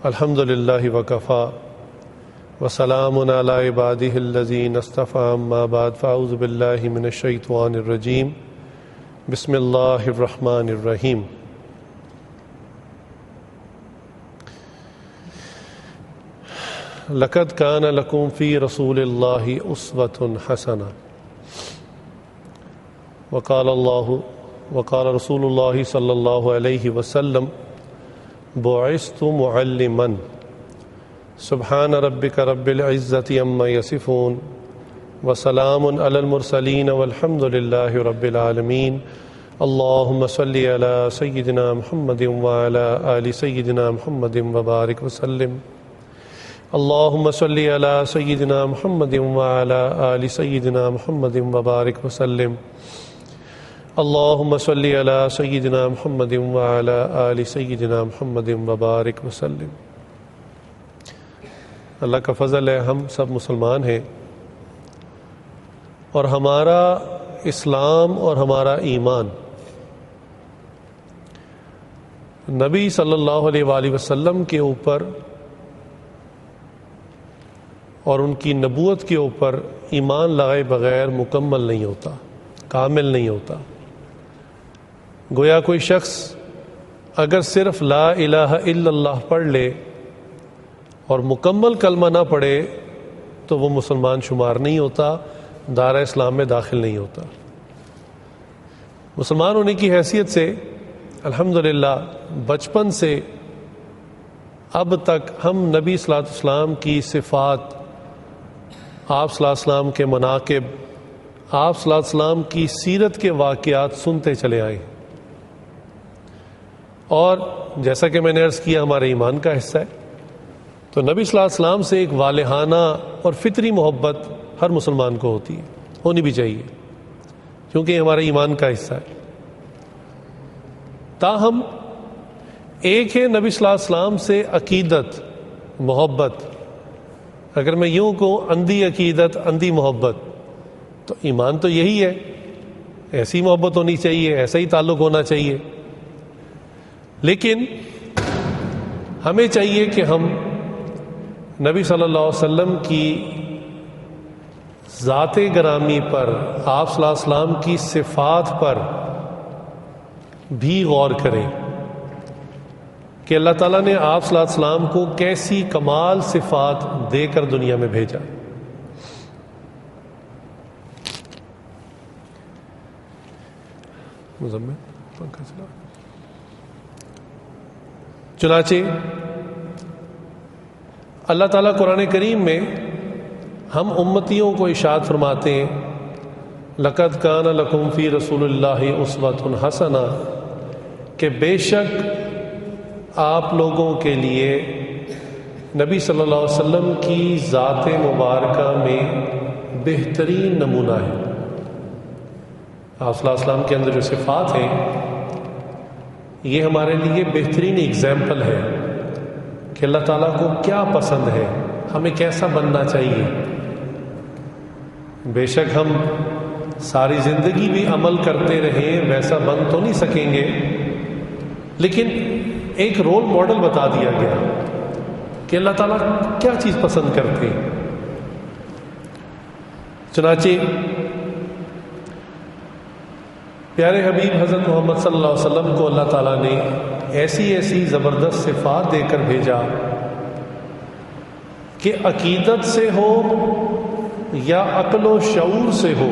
الحمد للہ وکفا وسلام علی عبادہ الذین اصطفی اما بعد فاعوذ باللہ من الشیطان الرجیم بسم اللہ الرحمن الرحیم لقد کان لکم فی رسول اللہ اسوۃ حسنہ وقال رسول اللہ صلی اللہ علیہ وسلم بعثت معلما سبحان ربک رب العزۃ عما یصفون وسلام علی المرسلین والحمد للہ رب العالمین اللہم صلی علی سیدنا محمد وعلی آل سیدنا محمد وبارک وسلم اللہم صلی علی سیدنا محمد وعلی آل سیدنا محمد وبارک وسلم اللہم صلی علی سیدنا محمد وعلی آل سیدنا محمد وبارک وسلم۔ اللہ کا فضل ہے، ہم سب مسلمان ہیں اور ہمارا اسلام اور ہمارا ایمان نبی صلی اللہ علیہ وآلہ وسلم کے اوپر اور ان کی نبوت کے اوپر ایمان لگائے بغیر مکمل نہیں ہوتا، کامل نہیں ہوتا۔ گویا کوئی شخص اگر صرف لا الہ الا اللہ پڑھ لے اور مکمل کلمہ نہ پڑھے تو وہ مسلمان شمار نہیں ہوتا، دائرہ اسلام میں داخل نہیں ہوتا۔ مسلمان ہونے کی حیثیت سے الحمدللہ بچپن سے اب تک ہم نبی صلی اللہ علیہ وسلم کی صفات، آپ صلی اللہ علیہ وسلم کے مناقب، آپ صلی اللہ علیہ وسلم کی سیرت کے واقعات سنتے چلے آئے، اور جیسا کہ میں نے عرض کیا ہمارے ایمان کا حصہ ہے، تو نبی صلی اللہ علیہ وسلم سے ایک والہانہ اور فطری محبت ہر مسلمان کو ہوتی ہے، ہونی بھی چاہیے، کیونکہ یہ ہمارے ایمان کا حصہ ہے۔ تاہم ایک ہے نبی صلی اللہ علیہ وسلم سے عقیدت، محبت، اگر میں یوں کہوں اندھی عقیدت، اندھی محبت، تو ایمان تو یہی ہے، ایسی محبت ہونی چاہیے، ایسا ہی تعلق ہونا چاہیے۔ لیکن ہمیں چاہیے کہ ہم نبی صلی اللہ علیہ وسلم کی ذات گرامی پر، آپ صلی اللہ علیہ وسلم کی صفات پر بھی غور کریں کہ اللہ تعالیٰ نے آپ صلی اللہ علیہ وسلم کو کیسی کمال صفات دے کر دنیا میں بھیجا۔ مزمل پنکھا چلا۔ چنانچہ اللہ تعالیٰ قرآن کریم میں ہم امتیوں کو ارشاد فرماتے ہیں لقد کان لکم فی رسول اللہ اسوۃ حسنہ، کہ بے شک آپ لوگوں کے لیے نبی صلی اللہ علیہ وسلم کی ذات مبارکہ میں بہترین نمونہ ہے۔ آپ صلی اللہ علیہ وسلم کے اندر جو صفات ہیں یہ ہمارے لیے بہترین اگزامپل ہے کہ اللہ تعالیٰ کو کیا پسند ہے، ہمیں کیسا بننا چاہیے۔ بے شک ہم ساری زندگی بھی عمل کرتے رہیں ویسا بن تو نہیں سکیں گے، لیکن ایک رول ماڈل بتا دیا گیا کہ اللہ تعالیٰ کیا چیز پسند کرتے ہیں۔ چنانچہ پیارے حبیب حضرت محمد صلی اللہ علیہ وسلم کو اللہ تعالیٰ نے ایسی ایسی زبردست صفات دے کر بھیجا کہ عقیدت سے ہو یا عقل و شعور سے ہو،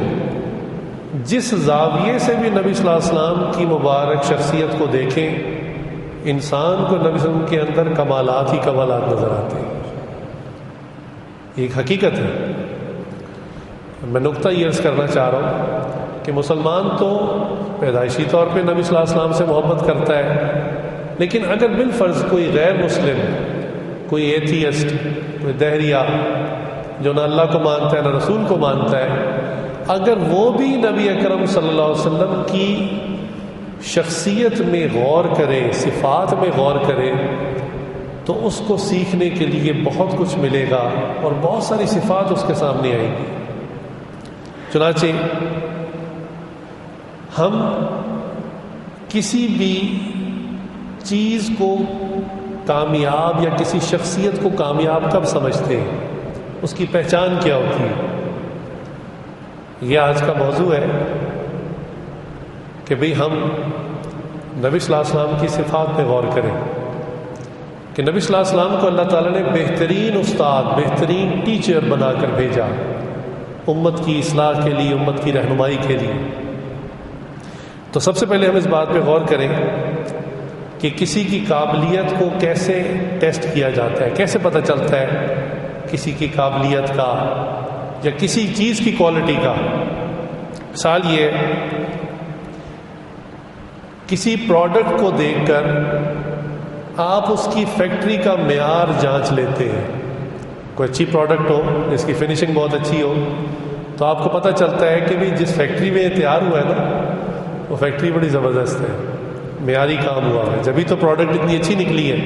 جس زاویے سے بھی نبی صلی اللہ علیہ وسلم کی مبارک شخصیت کو دیکھیں، انسان کو نبی صلی اللہ علیہ وسلم کے اندر کمالات ہی کمالات نظر آتے ہیں۔ ایک حقیقت ہے۔ میں نقطہ یہ عرض کرنا چاہ رہا ہوں کہ مسلمان تو پیدائشی طور پہ نبی صلی اللہ علیہ وسلم سے محبت کرتا ہے، لیکن اگر بالفرض کوئی غیر مسلم، کوئی ایتھیسٹ، کوئی دہریہ جو نہ اللہ کو مانتا ہے نہ رسول کو مانتا ہے، اگر وہ بھی نبی اکرم صلی اللہ علیہ وسلم کی شخصیت میں غور کرے، صفات میں غور کرے، تو اس کو سیکھنے کے لیے بہت کچھ ملے گا اور بہت ساری صفات اس کے سامنے آئیں گی۔ چنانچہ ہم کسی بھی چیز کو کامیاب یا کسی شخصیت کو کامیاب کب سمجھتے ہیں، اس کی پہچان کیا ہوتی ہے؟ یہ آج کا موضوع ہے کہ بھئی ہم نبی صلی اللہ علیہ وسلم کی صفات پہ غور کریں کہ نبی صلی اللہ علیہ وسلم کو اللہ تعالیٰ نے بہترین استاد، بہترین ٹیچر بنا کر بھیجا امت کی اصلاح کے لیے، امت کی رہنمائی کے لیے۔ تو سب سے پہلے ہم اس بات پہ غور کریں کہ کسی کی قابلیت کو کیسے ٹیسٹ کیا جاتا ہے، کیسے پتہ چلتا ہے کسی کی قابلیت کا یا کسی چیز کی کوالٹی کا۔ مثال یہ، کسی پروڈکٹ کو دیکھ کر آپ اس کی فیکٹری کا معیار جانچ لیتے ہیں۔ کوئی اچھی پروڈکٹ ہو جس کی فنیشنگ بہت اچھی ہو تو آپ کو پتہ چلتا ہے کہ بھئی جس فیکٹری میں یہ تیار ہوا ہے نا، وہ فیکٹری بڑی زبردست ہے، معیاری کام ہوا ہے، جبھی تو پروڈکٹ اتنی اچھی نکلی ہے۔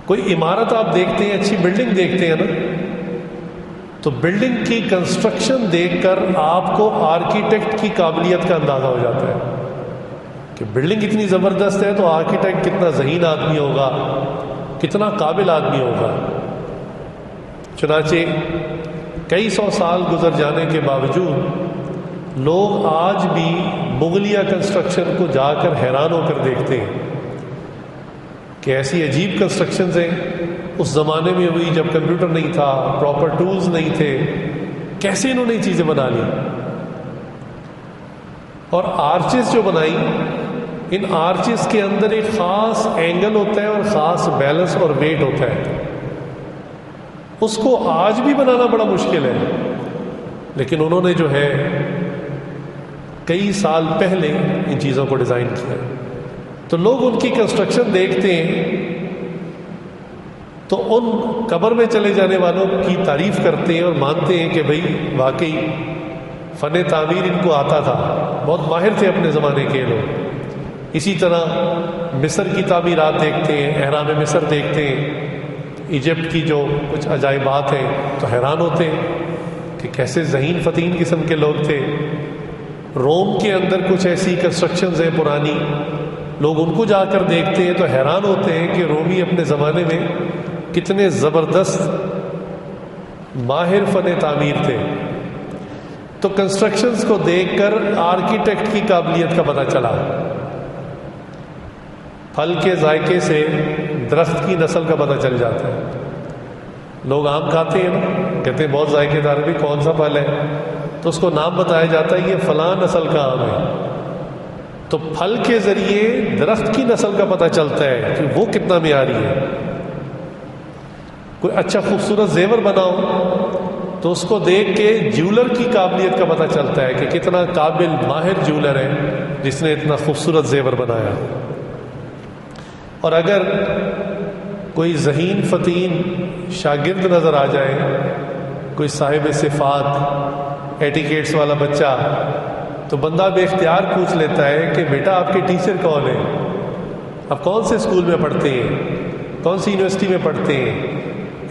کوئی عمارت آپ دیکھتے ہیں، اچھی بلڈنگ دیکھتے ہیں نا، تو بلڈنگ کی کنسٹرکشن دیکھ کر آپ کو آرکیٹیکٹ کی قابلیت کا اندازہ ہو جاتا ہے کہ بلڈنگ اتنی زبردست ہے تو آرکیٹیکٹ کتنا ذہین آدمی ہوگا، کتنا قابل آدمی ہوگا۔ چنانچہ کئی سو سال گزر جانے کے باوجود لوگ آج بھی مغلیہ کنسٹرکشن کو جا کر حیران ہو کر دیکھتے ہیں کہ ایسی عجیب کنسٹرکشنز ہیں اس زمانے میں ہوئی جب کمپیوٹر نہیں تھا، پراپر ٹولز نہیں تھے، کیسے انہوں نے یہ چیزیں بنا لی۔ اور آرچز جو بنائی، ان آرچز کے اندر ایک خاص اینگل ہوتا ہے اور خاص بیلنس اور ویٹ ہوتا ہے، اس کو آج بھی بنانا بڑا مشکل ہے، لیکن انہوں نے جو ہے کئی سال پہلے ان چیزوں کو ڈیزائن کیا۔ تو لوگ ان کی کنسٹرکشن دیکھتے ہیں تو ان قبر میں چلے جانے والوں کی تعریف کرتے ہیں اور مانتے ہیں کہ بھئی واقعی فن تعمیر ان کو آتا تھا، بہت ماہر تھے اپنے زمانے کے لوگ۔ اسی طرح مصر کی تعمیرات دیکھتے ہیں، اہرام مصر دیکھتے ہیں، ایجپٹ کی جو کچھ عجائبات ہیں تو حیران ہوتے ہیں کہ کیسے ذہین فتین قسم کے لوگ تھے۔ روم کے اندر کچھ ایسی کنسٹرکشنز ہیں پرانی، لوگ ان کو جا کر دیکھتے ہیں تو حیران ہوتے ہیں کہ رومی اپنے زمانے میں کتنے زبردست ماہر فن تعمیر تھے۔ تو کنسٹرکشنز کو دیکھ کر آرکیٹیکٹ کی قابلیت کا پتہ چلا۔ پھل کے ذائقے سے درخت کی نسل کا پتہ چل جاتا ہے۔ لوگ آم کھاتے ہیں نا، کہتے ہیں بہت ذائقے دار، بھی کون سا پھل ہے تو اس کو نام بتایا جاتا ہے یہ فلاں نسل کا آم ہے۔ تو پھل کے ذریعے درخت کی نسل کا پتہ چلتا ہے کہ وہ کتنا معیاری ہے۔ کوئی اچھا خوبصورت زیور بناؤ تو اس کو دیکھ کے جیولر کی قابلیت کا پتہ چلتا ہے کہ کتنا قابل ماہر جیولر ہے جس نے اتنا خوبصورت زیور بنایا۔ اور اگر کوئی ذہین فتین شاگرد نظر آ جائے، کوئی صاحب صفات، ایٹیکیٹس والا بچہ، تو بندہ بے اختیار پوچھ لیتا ہے کہ بیٹا آپ کے ٹیچر کون ہیں، آپ کون سے اسکول میں پڑھتے ہیں، کون سی یونیورسٹی میں پڑھتے ہیں،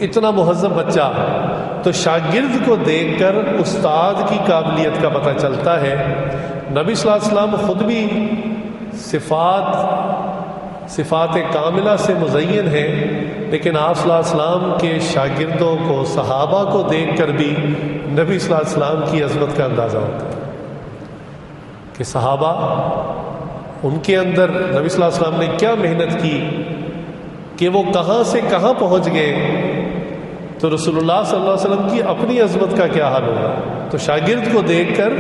اتنا مہذب بچہ۔ تو شاگرد کو دیکھ کر استاد کی قابلیت کا پتہ چلتا ہے۔ نبی صلی اللہ علیہ وسلم خود بھی صفات کاملہ سے مزین ہیں، لیکن آپ صلی اللہ علیہ وسلم کے شاگردوں کو، صحابہ کو دیکھ کر بھی نبی صلی اللہ علیہ وسلم کی عظمت کا اندازہ ہوتا ہے کہ صحابہ، ان کے اندر نبی صلی اللہ علیہ وسلم نے کیا محنت کی کہ وہ کہاں سے کہاں پہنچ گئے، تو رسول اللہ صلی اللہ علیہ وسلم کی اپنی عظمت کا کیا حال ہوگا۔ تو شاگرد کو دیکھ کر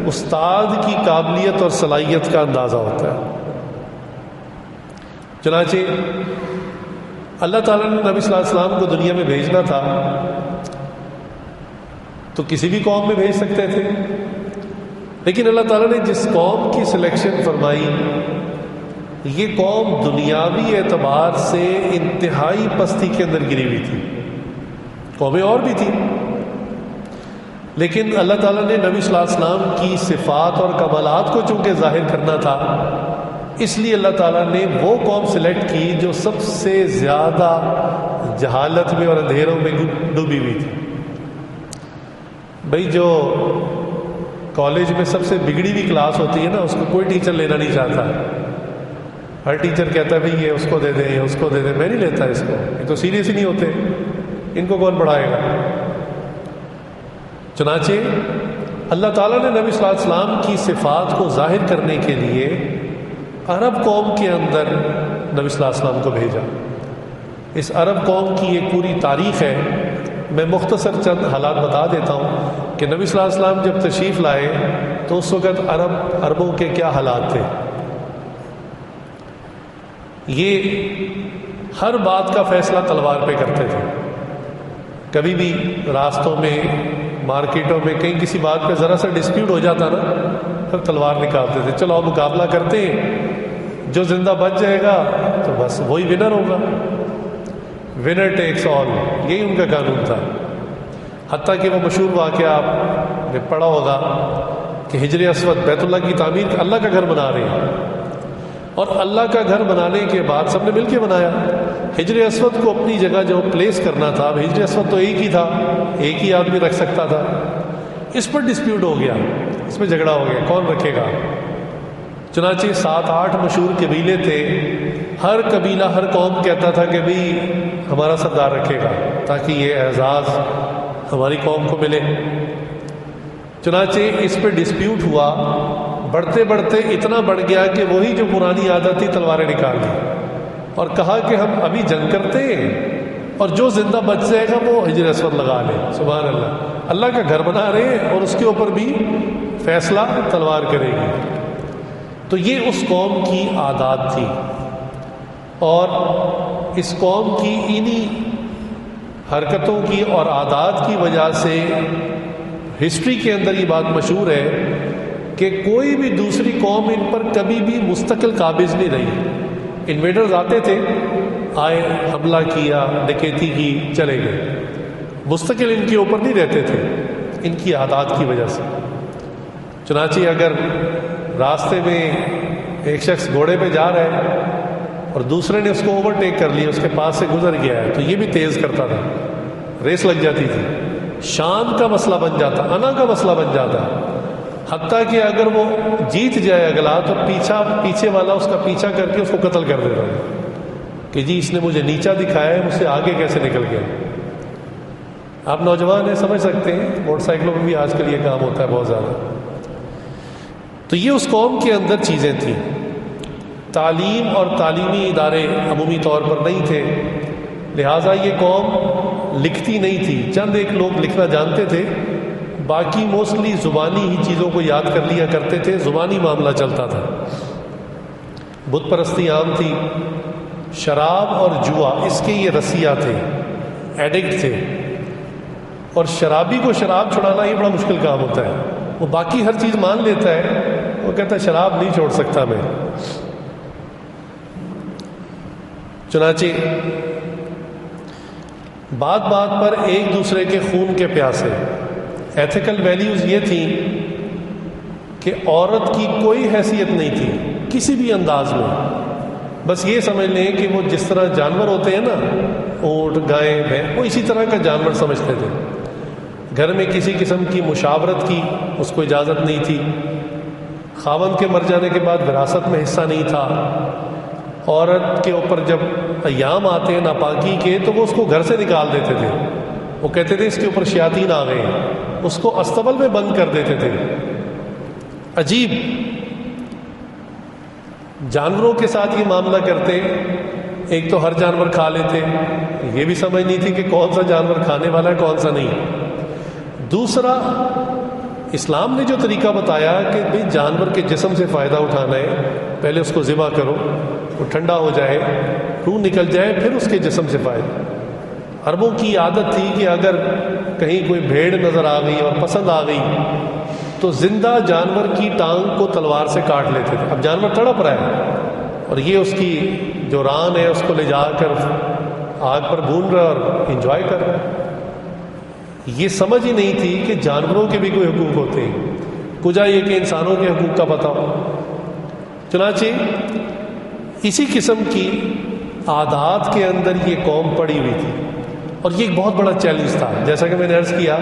استاد کی قابلیت اور صلاحیت کا اندازہ ہوتا ہے۔ چنانچہ اللہ تعالیٰ نے نبی صلی اللہ علیہ وسلم کو دنیا میں بھیجنا تھا تو کسی بھی قوم میں بھیج سکتے تھے، لیکن اللہ تعالیٰ نے جس قوم کی سلیکشن فرمائی، یہ قوم دنیاوی اعتبار سے انتہائی پستی کے اندر گری ہوئی تھی۔ قومیں اور بھی تھیں، لیکن اللہ تعالیٰ نے نبی صلی اللہ علیہ وسلم کی صفات اور کمالات کو چونکہ ظاہر کرنا تھا، اس لیے اللہ تعالیٰ نے وہ قوم سلیکٹ کی جو سب سے زیادہ جہالت میں اور اندھیروں میں ڈوبی ہوئی تھی۔ بھئی جو کالج میں سب سے بگڑی ہوئی کلاس ہوتی ہے نا، اس کو کوئی ٹیچر لینا نہیں چاہتا، ہر ٹیچر کہتا ہے بھائی یہ اس کو دے دیں، یہ اس کو دے دیں، میں نہیں لیتا اس کو، یہ تو سیریس ہی نہیں ہوتے، ان کو کون پڑھائے گا؟ چنانچہ اللہ تعالیٰ نے نبی صلی اللہ علیہ وسلم کی صفات کو ظاہر کرنے کے لیے عرب قوم کے اندر نبی صلی اللہ علیہ وسلم کو بھیجا۔ اس عرب قوم کی ایک پوری تاریخ ہے، میں مختصر چند حالات بتا دیتا ہوں کہ نبی صلی اللہ علیہ وسلم جب تشریف لائے تو اس وقت عربوں کے کیا حالات تھے۔ یہ ہر بات کا فیصلہ تلوار پہ کرتے تھے۔ کبھی بھی راستوں میں، مارکیٹوں میں کہیں کسی بات پہ ذرا سا ڈسپیوٹ ہو جاتا نا، پھر تلوار نکالتے تھے، چلو اب مقابلہ کرتے ہیں، جو زندہ بچ جائے گا تو بس وہی ونر ہوگا، ونر ٹیکس آل، یہی ان کا قانون تھا۔ حتیٰ کہ وہ مشہور واقعہ آپ نے پڑھا ہوگا کہ حجر اسود بیت اللہ کی تعمیر، اللہ کا گھر بنا رہے ہیں، اور اللہ کا گھر بنانے کے بعد سب نے مل کے بنایا۔ حجر اسود کو اپنی جگہ جو پلیس کرنا تھا، اب حجر اسود تو ایک ہی تھا، ایک ہی آدمی رکھ سکتا تھا، اس پر ڈسپیوٹ ہو گیا، اس میں جھگڑا ہو گیا کون رکھے گا۔ چنانچہ 7-8 مشہور قبیلے تھے، ہر قبیلہ، ہر قوم کہتا تھا کہ بھئی ہمارا سردار رکھے گا تاکہ یہ اعزاز ہماری قوم کو ملے۔ چنانچہ اس پہ ڈسپیوٹ ہوا، بڑھتے بڑھتے اتنا بڑھ گیا کہ وہی جو پرانی عادت تھی تلواریں نکال دی اور کہا کہ ہم ابھی جنگ کرتے ہیں اور جو زندہ بچ جائے گا وہ حجر اسود لگا لے۔ سبحان اللہ، اللہ کا گھر بنا رہے ہیں اور اس کے اوپر بھی فیصلہ تلوار کرے گی۔ تو یہ اس قوم کی عادات تھی، اور اس قوم کی انہی حرکتوں کی اور عادات کی وجہ سے ہسٹری کے اندر یہ بات مشہور ہے کہ کوئی بھی دوسری قوم ان پر کبھی بھی مستقل قابض نہیں رہی۔ انویڈرز آتے تھے، آئے، حملہ کیا، ڈکیتی کی، چلے گئے، مستقل ان کے اوپر نہیں رہتے تھے، ان کی عادات کی وجہ سے۔ چنانچہ اگر راستے میں ایک شخص گھوڑے پہ جا رہا ہے اور دوسرے نے اس کو اوورٹیک کر لیا، اس کے پاس سے گزر گیا ہے، تو یہ بھی تیز کرتا تھا، ریس لگ جاتی تھی، شان کا مسئلہ بن جاتا، انا کا مسئلہ بن جاتا، حتیٰ کہ اگر وہ جیت جائے اگلا تو پیچھے والا اس کا پیچھا کر کے اس کو قتل کر دیتا ہے کہ جی اس نے مجھے نیچا دکھایا ہے، مجھ سے آگے کیسے نکل گیا۔ آپ نوجوان ہیں، سمجھ سکتے ہیں، موٹر سائیکلوں میں بھی آج کل یہ کام ہوتا ہے بہت زیادہ۔ تو یہ اس قوم کے اندر چیزیں تھیں۔ تعلیم اور تعلیمی ادارے عمومی طور پر نہیں تھے، لہٰذا یہ قوم لکھتی نہیں تھی، چند ایک لوگ لکھنا جانتے تھے، باقی موسٹلی زبانی ہی چیزوں کو یاد کر لیا کرتے تھے، زبانی معاملہ چلتا تھا۔ بت پرستی عام تھی، شراب اور جوا اس کے یہ رسیہ تھے، ایڈکٹ تھے، اور شرابی کو شراب چھڑانا یہ بڑا مشکل کام ہوتا ہے، وہ باقی ہر چیز مان لیتا ہے، وہ کہتا ہے شراب نہیں چھوڑ سکتا میں۔ چنانچہ بات بات پر ایک دوسرے کے خون کے پیاسے۔ ایتھیکل ویلیوز یہ تھیں کہ عورت کی کوئی حیثیت نہیں تھی کسی بھی انداز میں، بس یہ سمجھ لیں کہ وہ جس طرح جانور ہوتے ہیں نا، اونٹ، گائے، بھینس، وہ اسی طرح کا جانور سمجھتے تھے۔ گھر میں کسی قسم کی مشاورت کی اس کو اجازت نہیں تھی، خاوند کے مر جانے کے بعد وراثت میں حصہ نہیں تھا، عورت کے اوپر جب ایام آتے ہیں ناپاکی کے تو وہ اس کو گھر سے نکال دیتے تھے، وہ کہتے تھے اس کے اوپر شیاطین آ گئے، اس کو استبل میں بند کر دیتے تھے۔ عجیب، جانوروں کے ساتھ یہ معاملہ کرتے، ایک تو ہر جانور کھا لیتے، یہ بھی سمجھ نہیں تھی کہ کون سا جانور کھانے والا ہے کون سا نہیں۔ دوسرا، اسلام نے جو طریقہ بتایا کہ بھئی جانور کے جسم سے فائدہ اٹھانا ہے، پہلے اس کو ذبح کرو، وہ ٹھنڈا ہو جائے، روح نکل جائے، پھر اس کے جسم سے فائدہ۔ عربوں کی عادت تھی کہ اگر کہیں کوئی بھیڑ نظر آ گئی اور پسند آ گئی تو زندہ جانور کی ٹانگ کو تلوار سے کاٹ لیتے تھے۔ اب جانور تڑپ رہا ہے اور یہ اس کی جو ران ہے اس کو لے جا کر آگ پر بھون رہا ہے اور انجوائے کر رہا ہے۔ یہ سمجھ ہی نہیں تھی کہ جانوروں کے بھی کوئی حقوق ہوتے ہیں، کجا یہ کہ انسانوں کے حقوق کا پتہ ہو۔ چنانچہ اسی قسم کی عادات کے اندر یہ قوم پڑی ہوئی تھی، اور یہ ایک بہت بڑا چیلنج تھا۔ جیسا کہ میں نے عرض کیا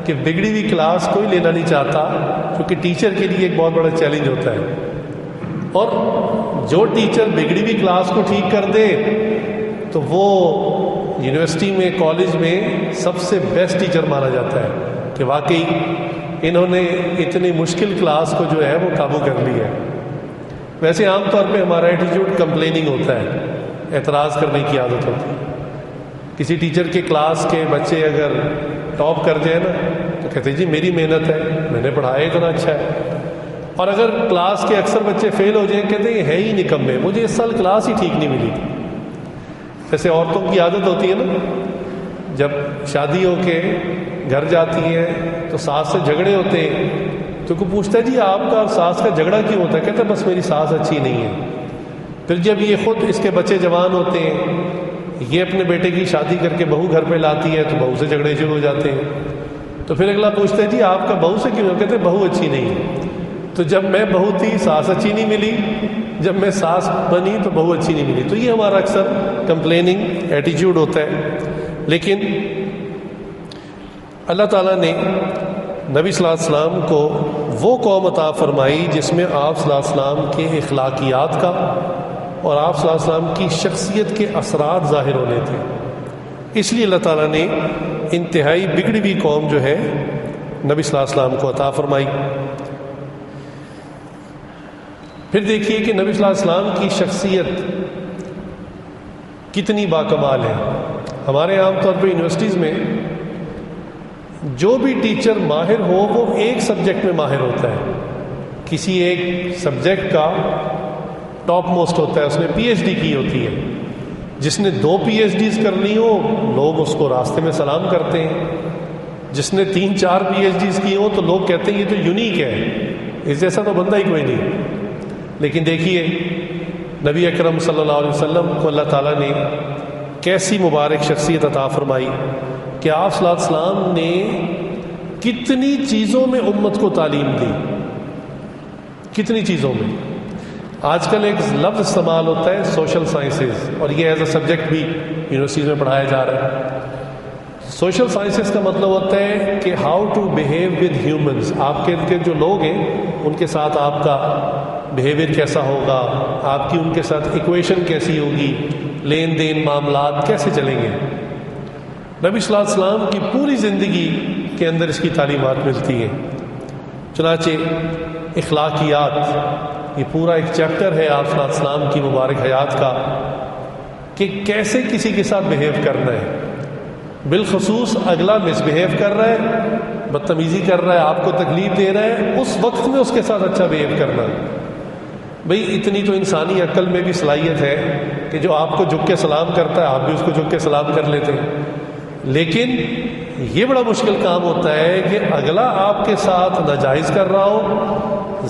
کہ بگڑی ہوئی کلاس کوئی لینا نہیں چاہتا، کیونکہ ٹیچر کے لیے ایک بہت بڑا چیلنج ہوتا ہے، اور جو ٹیچر بگڑی ہوئی کلاس کو ٹھیک کر دے تو وہ یونیورسٹی میں کالج میں سب سے بیسٹ ٹیچر مانا جاتا ہے کہ واقعی انہوں نے اتنی مشکل کلاس کو جو ہے وہ قابو کر لیا ہے۔ ویسے عام طور پہ ہمارا ایٹیٹیوڈ کمپلیننگ ہوتا ہے، اعتراض کرنے کی عادت ہوتی ہے۔ کسی ٹیچر کے کلاس کے بچے اگر ٹاپ کر جائیں نا تو کہتے ہیں جی میری محنت ہے، میں نے پڑھایا اتنا اچھا ہے۔ اور اگر کلاس کے اکثر بچے فیل ہو جائیں کہتے ہیں یہ ہے ہی نکمے، مجھے اس سال کلاس ہی ٹھیک نہیں ملی تھی۔ جیسے عورتوں کی عادت ہوتی ہے نا، جب شادی ہو کے گھر جاتی ہیں تو ساس سے جھگڑے ہوتے ہیں تو کوئی پوچھتا ہے جی آپ کا اور ساس کا جھگڑا کیوں ہوتا ہے؟ کہتا ہے بس میری ساس اچھی نہیں ہے۔ پھر جب یہ خود اس کے بچے جوان ہوتے ہیں، یہ اپنے بیٹے کی شادی کر کے بہو گھر پہ لاتی ہے تو بہو سے جھگڑے شروع ہو جاتے ہیں۔ تو پھر اگلا پوچھتا ہے جی آپ کا بہو سے کیوں؟ کہتے ہیں بہو اچھی نہیں ہے۔ تو جب میں بہو تھی ساس اچھی نہیں ملی، جب میں ساس بنی تو بہو اچھی نہیں ملی۔ تو یہ ہمارا اکثر کمپلیننگ ایٹیٹیوڈ ہوتا ہے۔ لیکن اللہ تعالیٰ نے نبی صلی اللہ علیہ وسلم کو وہ قوم عطا فرمائی جس میں آپ صلی اللہ علیہ وسلم کے اخلاقیات کا اور آپ صلی اللہ علیہ وسلم کی شخصیت کے اثرات ظاہر ہونے تھے۔ اس لیے اللہ تعالیٰ نے انتہائی بگڑی ہوئی قوم جو ہے نبی صلی اللہ علیہ وسلم کو عطا فرمائی۔ پھر دیکھیے کہ نبی صلی اللہ علیہ وسلم کی شخصیت کتنی باکمال ہے۔ ہمارے عام طور پہ یونیورسٹیز میں جو بھی ٹیچر ماہر ہو وہ ایک سبجیکٹ میں ماہر ہوتا ہے، کسی ایک سبجیکٹ کا ٹاپ موسٹ ہوتا ہے، اس نے پی ایچ ڈی کی ہوتی ہے۔ جس نے 2 پی ایچ ڈیز کرنی ہو لوگ اس کو راستے میں سلام کرتے ہیں، جس نے 3-4 پی ایچ ڈیز کی ہو تو لوگ کہتے ہیں یہ تو یونیک ہے، اس جیسا تو بندہ ہی کوئی نہیں۔ لیکن دیکھیے نبی اکرم صلی اللہ علیہ وسلم کو اللہ تعالیٰ نے کیسی مبارک شخصیت عطا فرمائی کہ آپ صلی اللہ علیہ وسلم نے کتنی چیزوں میں امت کو تعلیم دی، کتنی چیزوں میں۔ آج کل ایک لفظ استعمال ہوتا ہے سوشل سائنسز، اور یہ ایز اے سبجیکٹ بھی یونیورسٹیز میں پڑھایا جا رہا ہے۔ سوشل سائنسز کا مطلب ہوتا ہے کہ how to behave with humans, آپ کے ارد گرد جو لوگ ہیں ان کے ساتھ آپ کا بیہیویئر کیسا ہوگا، آپ کی ان کے ساتھ ایکویشن کیسی ہوگی، لین دین معاملات کیسے چلیں گے۔ نبی صلی اللہ علیہ وسلم کی پوری زندگی کے اندر اس کی تعلیمات ملتی ہیں۔ چنانچہ اخلاقیات، یہ پورا ایک چیپٹر ہے آپ صلی اللہ علیہ وسلم کی مبارک حیات کا کہ کیسے کسی کے ساتھ بیہیو کرنا ہے۔ بالخصوص اگلا مس بیہیو کر رہا ہے، بدتمیزی کر رہا ہے، آپ کو تکلیف دے رہا ہے، اس وقت میں اس کے ساتھ اچھا بیہیو کرنا ہے۔ بھئی اتنی تو انسانی عقل میں بھی صلاحیت ہے کہ جو آپ کو جھک کے سلام کرتا ہے آپ بھی اس کو جھک کے سلام کر لیتے ہیں۔ لیکن یہ بڑا مشکل کام ہوتا ہے کہ اگلا آپ کے ساتھ ناجائز کر رہا ہو،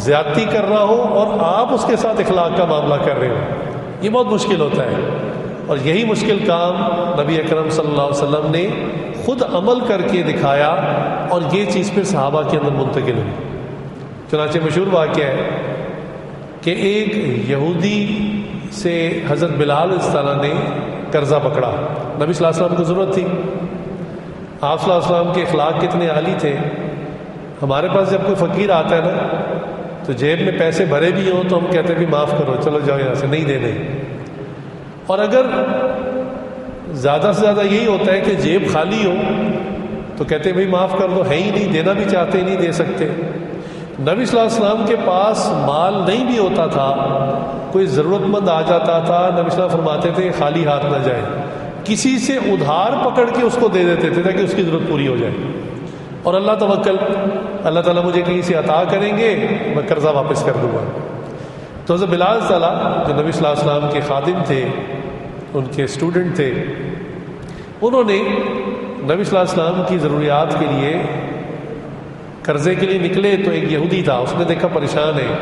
زیادتی کر رہا ہو، اور آپ اس کے ساتھ اخلاق کا معاملہ کر رہے ہو، یہ بہت مشکل ہوتا ہے۔ اور یہی مشکل کام نبی اکرم صلی اللہ علیہ وسلم نے خود عمل کر کے دکھایا، اور یہ چیز پھر صحابہ کے اندر منتقل ہوئی۔ چنانچہ مشہور واقعہ ہے کہ ایک یہودی سے حضرت بلال رضی اللہ عنہ نے قرضہ پکڑا۔ نبی صلی اللہ علیہ وسلم کو ضرورت تھی، آپ صلی اللہ علیہ وسلم کے اخلاق کتنے عالی تھے۔ ہمارے پاس جب کوئی فقیر آتا ہے نا تو جیب میں پیسے بھرے بھی ہوں تو ہم کہتے ہیں بھی معاف کرو، چلو جاؤ یہاں سے، نہیں دینے۔ اور اگر زیادہ سے زیادہ یہی ہوتا ہے کہ جیب خالی ہو تو کہتے ہیں بھائی معاف کر دو، ہے ہی نہیں، دینا بھی چاہتے نہیں دے سکتے۔ نبی صلی اللہ علیہ وسلم کے پاس مال نہیں بھی ہوتا تھا، کوئی ضرورت مند آ جاتا تھا، نبی صلی اللہ علیہ وسلم فرماتے تھے خالی ہاتھ نہ جائے، کسی سے ادھار پکڑ کے اس کو دے دیتے تھے تاکہ اس کی ضرورت پوری ہو جائے۔ اور اللہ توکل، اللہ تعالیٰ مجھے کہیں سے عطا کریں گے میں قرضہ واپس کر دوں گا۔ تو حضرت بلال تعالیٰ جو نبی صلی اللہ علیہ وسلم کے خادم تھے، ان کے اسٹوڈنٹ تھے، انہوں نے نبی صلی اللہ علیہ وسلم کی ضروریات کے لیے قرضے کے لیے نکلے تو ایک یہودی تھا، اس نے دیکھا پریشان ہے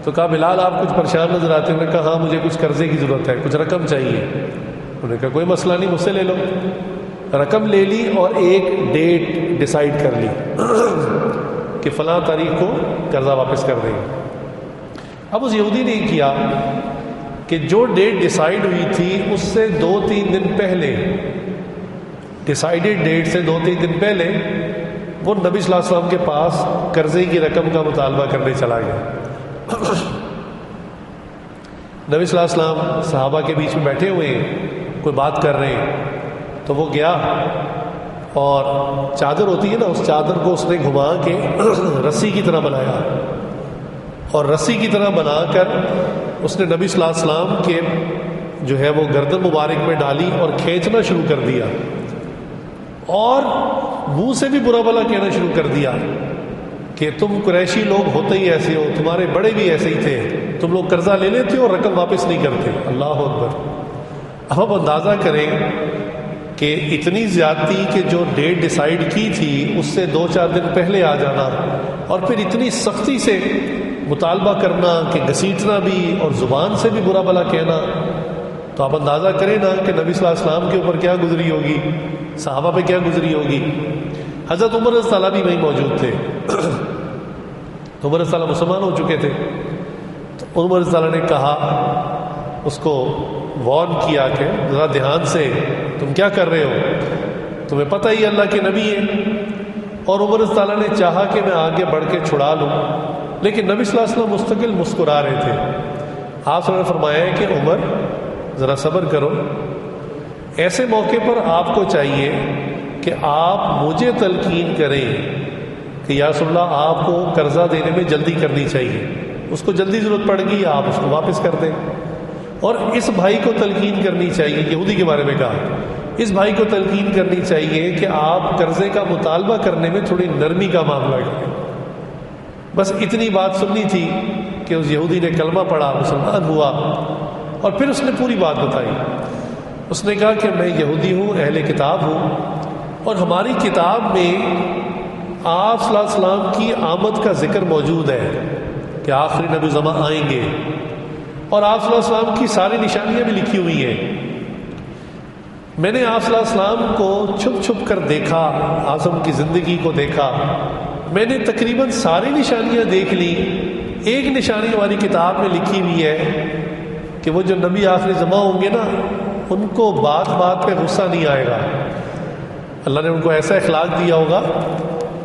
تو کہا بلال آپ کچھ پریشان نظر آتے ہیں۔ انہوں نے کہا ہاں مجھے کچھ قرضے کی ضرورت ہے، کچھ رقم چاہیے۔ انہوں نے کہا کوئی مسئلہ نہیں، مجھ سے لے لو۔ رقم لے لی اور ایک ڈیٹ ڈیسائیڈ کر لی کہ فلاں تاریخ کو قرضہ واپس کر دیں گے۔ اب اس یہودی نے کیا کہ جو ڈیٹ ڈیسائیڈ ہوئی تھی اس سے 2-3 دن پہلے، ڈیسائیڈڈ ڈیٹ سے 2-3 دن پہلے وہ نبی صلی اللہ علیہ وسلم کے پاس قرضے کی رقم کا مطالبہ کرنے چلا گیا۔ نبی صلی اللہ علیہ وسلم صحابہ کے بیچ میں بیٹھے ہوئے ہیں، کوئی بات کر رہے ہیں، تو وہ گیا اور چادر ہوتی ہے نا، اس چادر کو اس نے گھما کے رسی کی طرح بنایا، اور رسی کی طرح بنا کر اس نے نبی صلی اللہ علیہ وسلم کے جو ہے وہ گردن مبارک میں ڈالی اور کھینچنا شروع کر دیا، اور منہ سے بھی برا بھلا کہنا شروع کر دیا کہ تم قریشی لوگ ہوتے ہی ایسے ہو، تمہارے بڑے بھی ایسے ہی تھے، تم لوگ قرضہ لے لیتے ہو اور رقم واپس نہیں کرتے۔ اللہ اکبر۔ اب آپ اندازہ کریں کہ اتنی زیادتی کہ جو ڈیٹ ڈیسائیڈ کی تھی اس سے 2-4 دن پہلے آ جانا، اور پھر اتنی سختی سے مطالبہ کرنا کہ گھسیٹنا بھی اور زبان سے بھی برا بھلا کہنا، تو آپ اندازہ کریں نا کہ نبی صلی اللہ علیہ وسلم کے اوپر کیا گزری ہوگی، صحابہ پہ کیا گزری ہوگی۔ حضرت عمر رضی اللہ بھی وہیں موجود تھے، عمر رضی اللہ مسلمان ہو چکے تھے، تو عمر رضی اللہ نے کہا، اس کو وارن کیا کہ ذرا دھیان سے، تم کیا کر رہے ہو، تمہیں پتہ ہی اللہ کے نبی ہیں۔ اور عمر رضی اللہ نے چاہا کہ میں آگے بڑھ کے چھڑا لوں، لیکن نبی صلی اللہ علیہ وسلم مستقل مسکرا رہے تھے۔ آپ صلی اللہ نے فرمایا ہے کہ عمر ذرا صبر کرو، ایسے موقع پر آپ کو چاہیے کہ آپ مجھے تلقین کریں کہ یا رسول اللہ آپ کو قرضہ دینے میں جلدی کرنی چاہیے، اس کو جلدی ضرورت پڑ گئی آپ اس کو واپس کر دیں، اور اس بھائی کو تلقین کرنی چاہیے، یہودی کے بارے میں کہا، اس بھائی کو تلقین کرنی چاہیے کہ آپ قرضے کا مطالبہ کرنے میں تھوڑی نرمی کا معاملہ کریں۔ بس اتنی بات سننی تھی کہ اس یہودی نے کلمہ پڑھا، مسلمان ہوا، اور پھر اس نے پوری بات بتائی۔ اس نے کہا کہ میں یہودی ہوں، اہل کتاب ہوں، اور ہماری کتاب میں آپ صلی اللہ علیہ وسلم کی آمد کا ذکر موجود ہے کہ آخری نبی زمان آئیں گے، اور آپ صلی اللہ علیہ وسلم کی ساری نشانیاں بھی لکھی ہوئی ہیں۔ میں نے آپ صلی اللہ علیہ وسلم کو چھپ چھپ کر دیکھا، اعظم کی زندگی کو دیکھا، میں نے تقریباً ساری نشانیاں دیکھ لی۔ ایک نشانی ہماری کتاب میں لکھی ہوئی ہے کہ وہ جو نبی آخری زمان ہوں گے نا، ان کو بات بات پہ غصہ نہیں آئے گا۔ اللہ نے ان کو ایسا اخلاق دیا ہوگا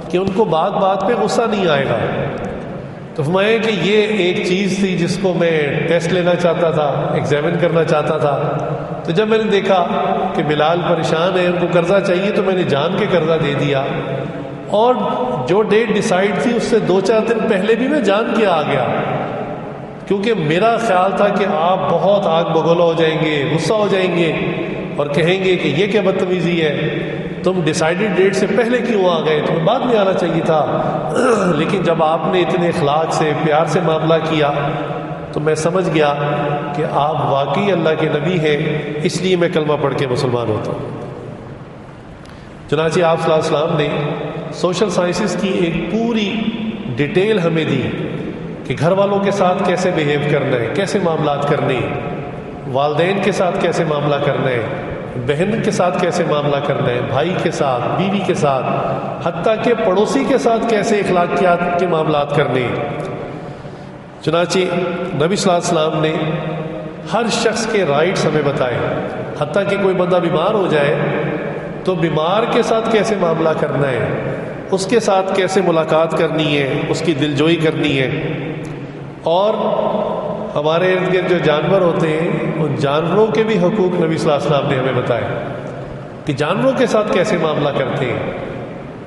کہ ان کو بات بات پہ غصہ نہیں آئے گا۔ تو فرمایا کہ یہ ایک چیز تھی جس کو میں ٹیسٹ لینا چاہتا تھا، ایگزامن کرنا چاہتا تھا۔ تو جب میں نے دیکھا کہ بلال پریشان ہے، ان کو قرضہ چاہیے، تو میں نے جان کے قرضہ دے دیا، اور جو ڈیٹ ڈیسائیڈ تھی اس سے 2-4 دن پہلے بھی میں جان کے آ گیا، کیونکہ میرا خیال تھا کہ آپ بہت آگ بگولا ہو جائیں گے، غصہ ہو جائیں گے، اور کہیں گے کہ یہ کیا بدتمیزی ہے، تم ڈیسائیڈڈ ڈیٹ سے پہلے کیوں آ گئے، تمہیں بعد میں آنا چاہیے تھا۔ لیکن جب آپ نے اتنے اخلاق سے، پیار سے معاملہ کیا، تو میں سمجھ گیا کہ آپ واقعی اللہ کے نبی ہیں، اس لیے میں کلمہ پڑھ کے مسلمان ہوتا ہوں۔ چنانچہ آپ صلی اللہ علیہ وسلم نے سوشل سائنسز کی ایک پوری ڈیٹیل ہمیں دی کہ گھر والوں کے ساتھ کیسے بیہیو کرنا ہے، کیسے معاملات کرنے ہیں، والدین کے ساتھ کیسے معاملہ کرنا ہے، بہن کے ساتھ کیسے معاملہ کرنا ہے، بھائی کے ساتھ، بیوی کے ساتھ، حتیٰ کہ پڑوسی کے ساتھ کیسے اخلاقیات کے معاملات کرنے ہیں۔ چنانچہ نبی صلی اللہ علیہ وسلم نے ہر شخص کے رائٹس ہمیں بتائے، حتیٰ کہ کوئی بندہ بیمار ہو جائے تو بیمار کے ساتھ کیسے معاملہ کرنا ہے، اس کے ساتھ کیسے ملاقات کرنی ہے، اس کی دلجوئی کرنی ہے۔ اور ہمارے ارد گرد جو جانور ہوتے ہیں، ان جانوروں کے بھی حقوق نبی صلی اللہ علیہ وسلم نے ہمیں بتائے کہ جانوروں کے ساتھ کیسے معاملہ کرتے ہیں،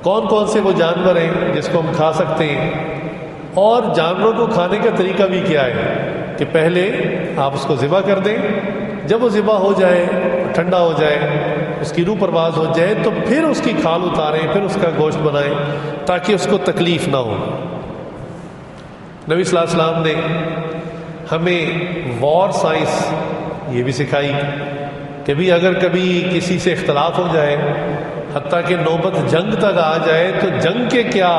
کون کون سے وہ جانور ہیں جس کو ہم کھا سکتے ہیں، اور جانوروں کو کھانے کا طریقہ بھی کیا ہے کہ پہلے آپ اس کو ذبح کر دیں، جب وہ ذبح ہو جائے، ٹھنڈا ہو جائے، اس کی روح پرواز ہو جائے، تو پھر اس کی کھال اتاریں، پھر اس کا گوشت بنائیں تاکہ اس کو تکلیف نہ ہو۔ نبی صلی اللہ علیہ وسلم نے ہمیں وار سائنس یہ بھی سکھائی کہ بھی اگر کبھی کسی سے اختلاف ہو جائے، حتیٰ کہ نوبت جنگ تک آ جائے، تو جنگ کے کیا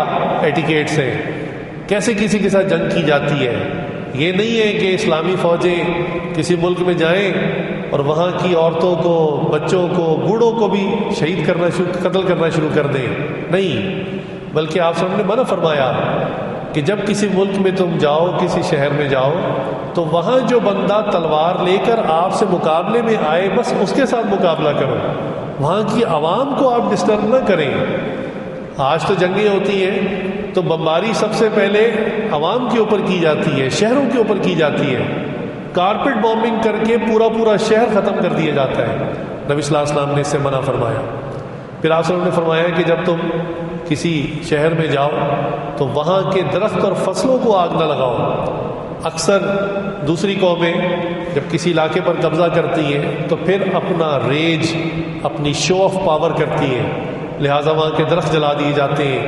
ایٹیکیٹس ہیں، کیسے کسی کے ساتھ جنگ کی جاتی ہے۔ یہ نہیں ہے کہ اسلامی فوجیں کسی ملک میں جائیں اور وہاں کی عورتوں کو، بچوں کو، بوڑھوں کو بھی شہید کرنا قتل کرنا شروع کر دیں، نہیں، بلکہ آپ سب نے منع فرمایا کہ جب کسی ملک میں تم جاؤ، کسی شہر میں جاؤ، تو وہاں جو بندہ تلوار لے کر آپ سے مقابلے میں آئے، بس اس کے ساتھ مقابلہ کرو، وہاں کی عوام کو آپ ڈسٹرب نہ کریں۔ آج تو جنگیں ہوتی ہیں تو بمباری سب سے پہلے عوام کے اوپر کی جاتی ہے، شہروں کے اوپر کی جاتی ہے، کارپیٹ بومبنگ کر کے پورا شہر ختم کر دیا جاتا ہے، نبی صلی اللہ علیہ وسلم نے اس سے منع فرمایا۔ پھر آپ صلی اللہ علیہ وسلم نے فرمایا کہ جب تم کسی شہر میں جاؤ تو وہاں کے درخت اور فصلوں کو آگ نہ لگاؤ۔ اکثر دوسری قومیں جب کسی علاقے پر قبضہ کرتی ہیں تو پھر اپنا ریج، اپنی شو آف پاور کرتی ہیں، لہٰذا وہاں کے درخت جلا دیے جاتے ہیں،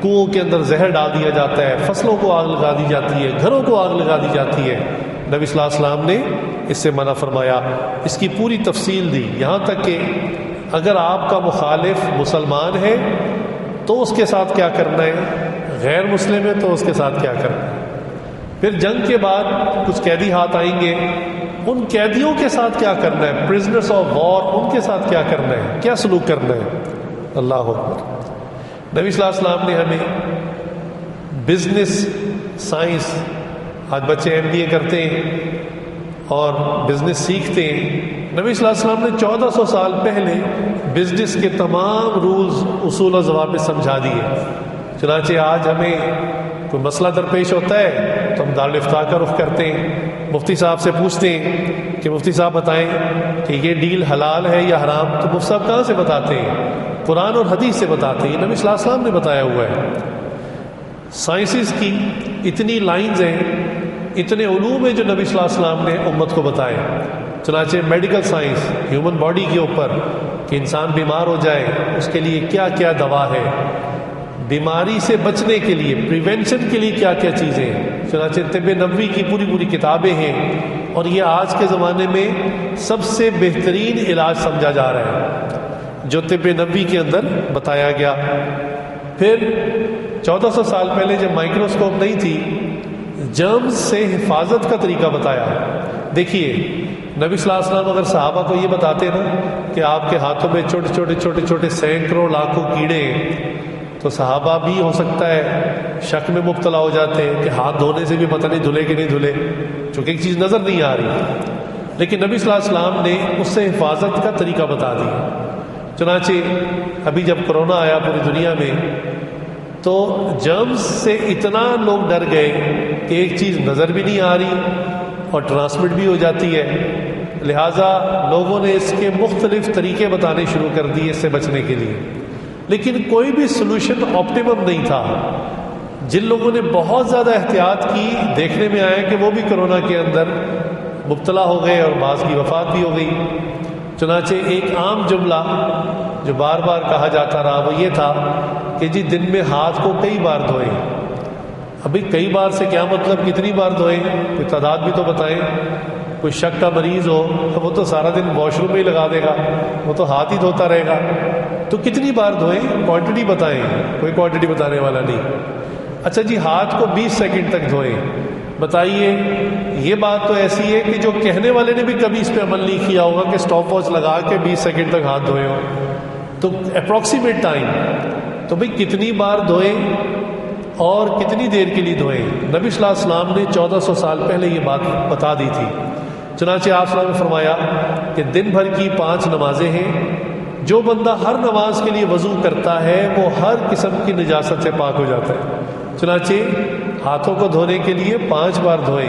کنوؤں کے اندر زہر ڈال دیا جاتا ہے، فصلوں کو آگ لگا دی جاتی ہے، گھروں کو آگ لگا دی جاتی ہے۔ نبی صلی اللہ علیہ وسلم نے اس سے منع فرمایا، اس کی پوری تفصیل دی، یہاں تک کہ اگر آپ کا مخالف مسلمان ہے تو اس کے ساتھ کیا کرنا ہے، غیر مسلم ہے تو اس کے ساتھ کیا کرنا ہے۔ پھر جنگ کے بعد کچھ قیدی ہاتھ آئیں گے، ان قیدیوں کے ساتھ کیا کرنا ہے، پرزنرز آف وار، ان کے ساتھ کیا کرنا ہے، کیا سلوک کرنا ہے۔ اللہ اکبر۔ نبی صلی اللہ علیہ وسلم نے ہمیں بزنس سائنس، آج بچے MBA کرتے ہیں اور بزنس سیکھتے ہیں، نبی صلی اللہ علیہ وسلم نے 1400 سال پہلے بزنس کے تمام رولز، اصول و ضوابط سمجھا دیے۔ چنانچہ آج ہمیں کوئی مسئلہ درپیش ہوتا ہے تو ہم دارالفتاء کا رخ کرتے ہیں، مفتی صاحب سے پوچھتے ہیں کہ مفتی صاحب بتائیں کہ یہ ڈیل حلال ہے یا حرام، تو مفتی صاحب کہاں سے بتاتے ہیں؟ قرآن اور حدیث سے بتاتے ہیں، نبی صلی اللہ علیہ وسلم نے بتایا ہوا ہے۔ سائنسز کی اتنی لائنز ہیں، اتنے علوم ہیں جو نبی صلی اللہ علیہ وسلم نے امت کو بتائے۔ چنانچہ میڈیکل سائنس، ہیومن باڈی کے اوپر کہ انسان بیمار ہو جائے اس کے لیے کیا کیا دوا ہے، بیماری سے بچنے کے لیے، پریونشن کے لیے کیا کیا چیزیں ہیں، چنانچہ طب نبوی کی پوری کتابیں ہیں، اور یہ آج کے زمانے میں سب سے بہترین علاج سمجھا جا رہا ہے جو طب نبوی کے اندر بتایا گیا۔ پھر 1400 سال پہلے جب مائکروسکوپ نہیں تھی، جرمز سے حفاظت کا طریقہ بتایا۔ دیکھیے نبی صلی اللہ علیہ وسلم اگر صحابہ کو یہ بتاتے نا کہ آپ کے ہاتھوں میں چھوٹے سینکڑوں لاکھوں کیڑے ہیں، تو صحابہ بھی ہو سکتا ہے شک میں مبتلا ہو جاتے ہیں کہ ہاتھ دھونے سے بھی پتہ نہیں دھلے کہ نہیں دھلے، چونکہ ایک چیز نظر نہیں آ رہی، لیکن نبی صلی اللہ علیہ وسلم نے اس سے حفاظت کا طریقہ بتا دیا۔ چنانچہ ابھی جب کرونا آیا پوری دنیا میں تو جرمز سے اتنا لوگ ڈر گئے کہ ایک چیز نظر بھی نہیں آ رہی اور ٹرانسمٹ بھی ہو جاتی ہے، لہٰذا لوگوں نے اس کے مختلف طریقے بتانے شروع کر دیے اس سے بچنے کے لیے، لیکن کوئی بھی سلوشن آپٹیمم نہیں تھا۔ جن لوگوں نے بہت زیادہ احتیاط کی، دیکھنے میں آیا کہ وہ بھی کرونا کے اندر مبتلا ہو گئے اور بعض کی وفات بھی ہو گئی۔ چنانچہ ایک عام جملہ جو بار بار کہا جاتا رہا وہ یہ تھا کہ جی دن میں ہاتھ کو کئی بار دھوئیں۔ ابھی کئی بار سے کیا مطلب، کتنی بار دھوئیں، کوئی تعداد بھی تو بتائیں۔ کوئی شک کا مریض ہو تو وہ تو سارا دن واش روم میں ہی لگا دے گا، وہ تو ہاتھ ہی دھوتا رہے گا، تو کتنی بار دھوئیں، کوانٹٹی بتائیں۔ کوئی کوانٹٹی بتانے والا نہیں۔ اچھا جی ہاتھ کو 20 سیکنڈ تک دھوئیں، بتائیے یہ بات تو ایسی ہے کہ جو کہنے والے نے بھی کبھی اس پہ عمل نہیں کیا ہوگا کہ سٹاپ واچ لگا کے 20 سیکنڈ تک ہاتھ دھوئے ہو، تو اپروکسیمیٹ ٹائم، تو بھئی کتنی بار دھوئیں اور کتنی دیر کے لیے دھوئیں۔ نبی صلی اللہ علیہ وسلم نے 1400 سال پہلے یہ بات بتا دی تھی۔ چنانچہ آپ صلی اللہ علیہ وسلم نے فرمایا کہ دن بھر کی 5 نمازیں ہیں، جو بندہ ہر نماز کے لیے وضو کرتا ہے وہ ہر قسم کی نجاست سے پاک ہو جاتا ہے۔ چنانچہ ہاتھوں کو دھونے کے لیے 5 بار دھوئیں،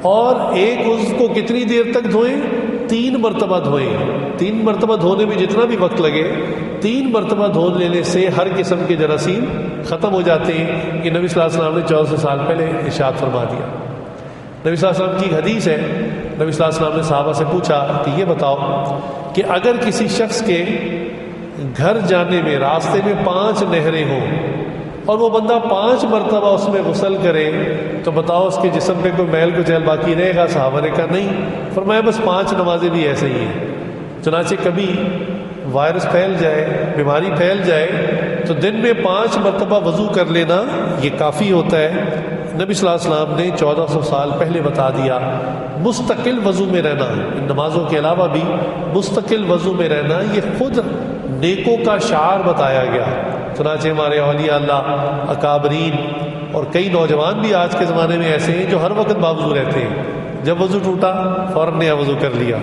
اور ایک عضو کو کتنی دیر تک دھوئیں، 3 مرتبہ دھوئیں۔ 3 مرتبہ دھونے میں جتنا بھی وقت لگے، 3 مرتبہ دھو لینے سے ہر قسم کے جراثیم ختم ہو جاتے ہیں۔ یہ نبی صلی اللہ علیہ وسلم نے 1400 سال پہلے ارشاد فرما دیا۔ نبی صلی اللہ علیہ وسلم کی ایک حدیث ہے، نبی صلی اللہ علیہ وسلم نے صحابہ سے پوچھا کہ یہ بتاؤ کہ اگر کسی شخص کے گھر جانے میں راستے میں 5 نہریں ہوں اور وہ بندہ 5 مرتبہ اس میں غسل کرے تو بتاؤ اس کے جسم پہ کوئی میل کچیل باقی رہے گا؟ صحابہ نے کہا نہیں۔ فرمایا بس 5 نمازیں بھی ایسے ہی ہیں۔ چنانچہ کبھی وائرس پھیل جائے، بیماری پھیل جائے تو دن میں 5 مرتبہ وضو کر لینا یہ کافی ہوتا ہے۔ نبی صلی اللہ علیہ وسلم نے 1400 سال پہلے بتا دیا۔ مستقل وضو میں رہنا، ان نمازوں کے علاوہ بھی مستقل وضو میں رہنا یہ خود نیکوں کا شعار بتایا گیا۔ چنانچہ ہمارے اولیاء اللہ، اکابرین اور کئی نوجوان بھی آج کے زمانے میں ایسے ہیں جو ہر وقت باوضو رہتے ہیں، جب وضو ٹوٹا فوراً نیا وضو کر لیا۔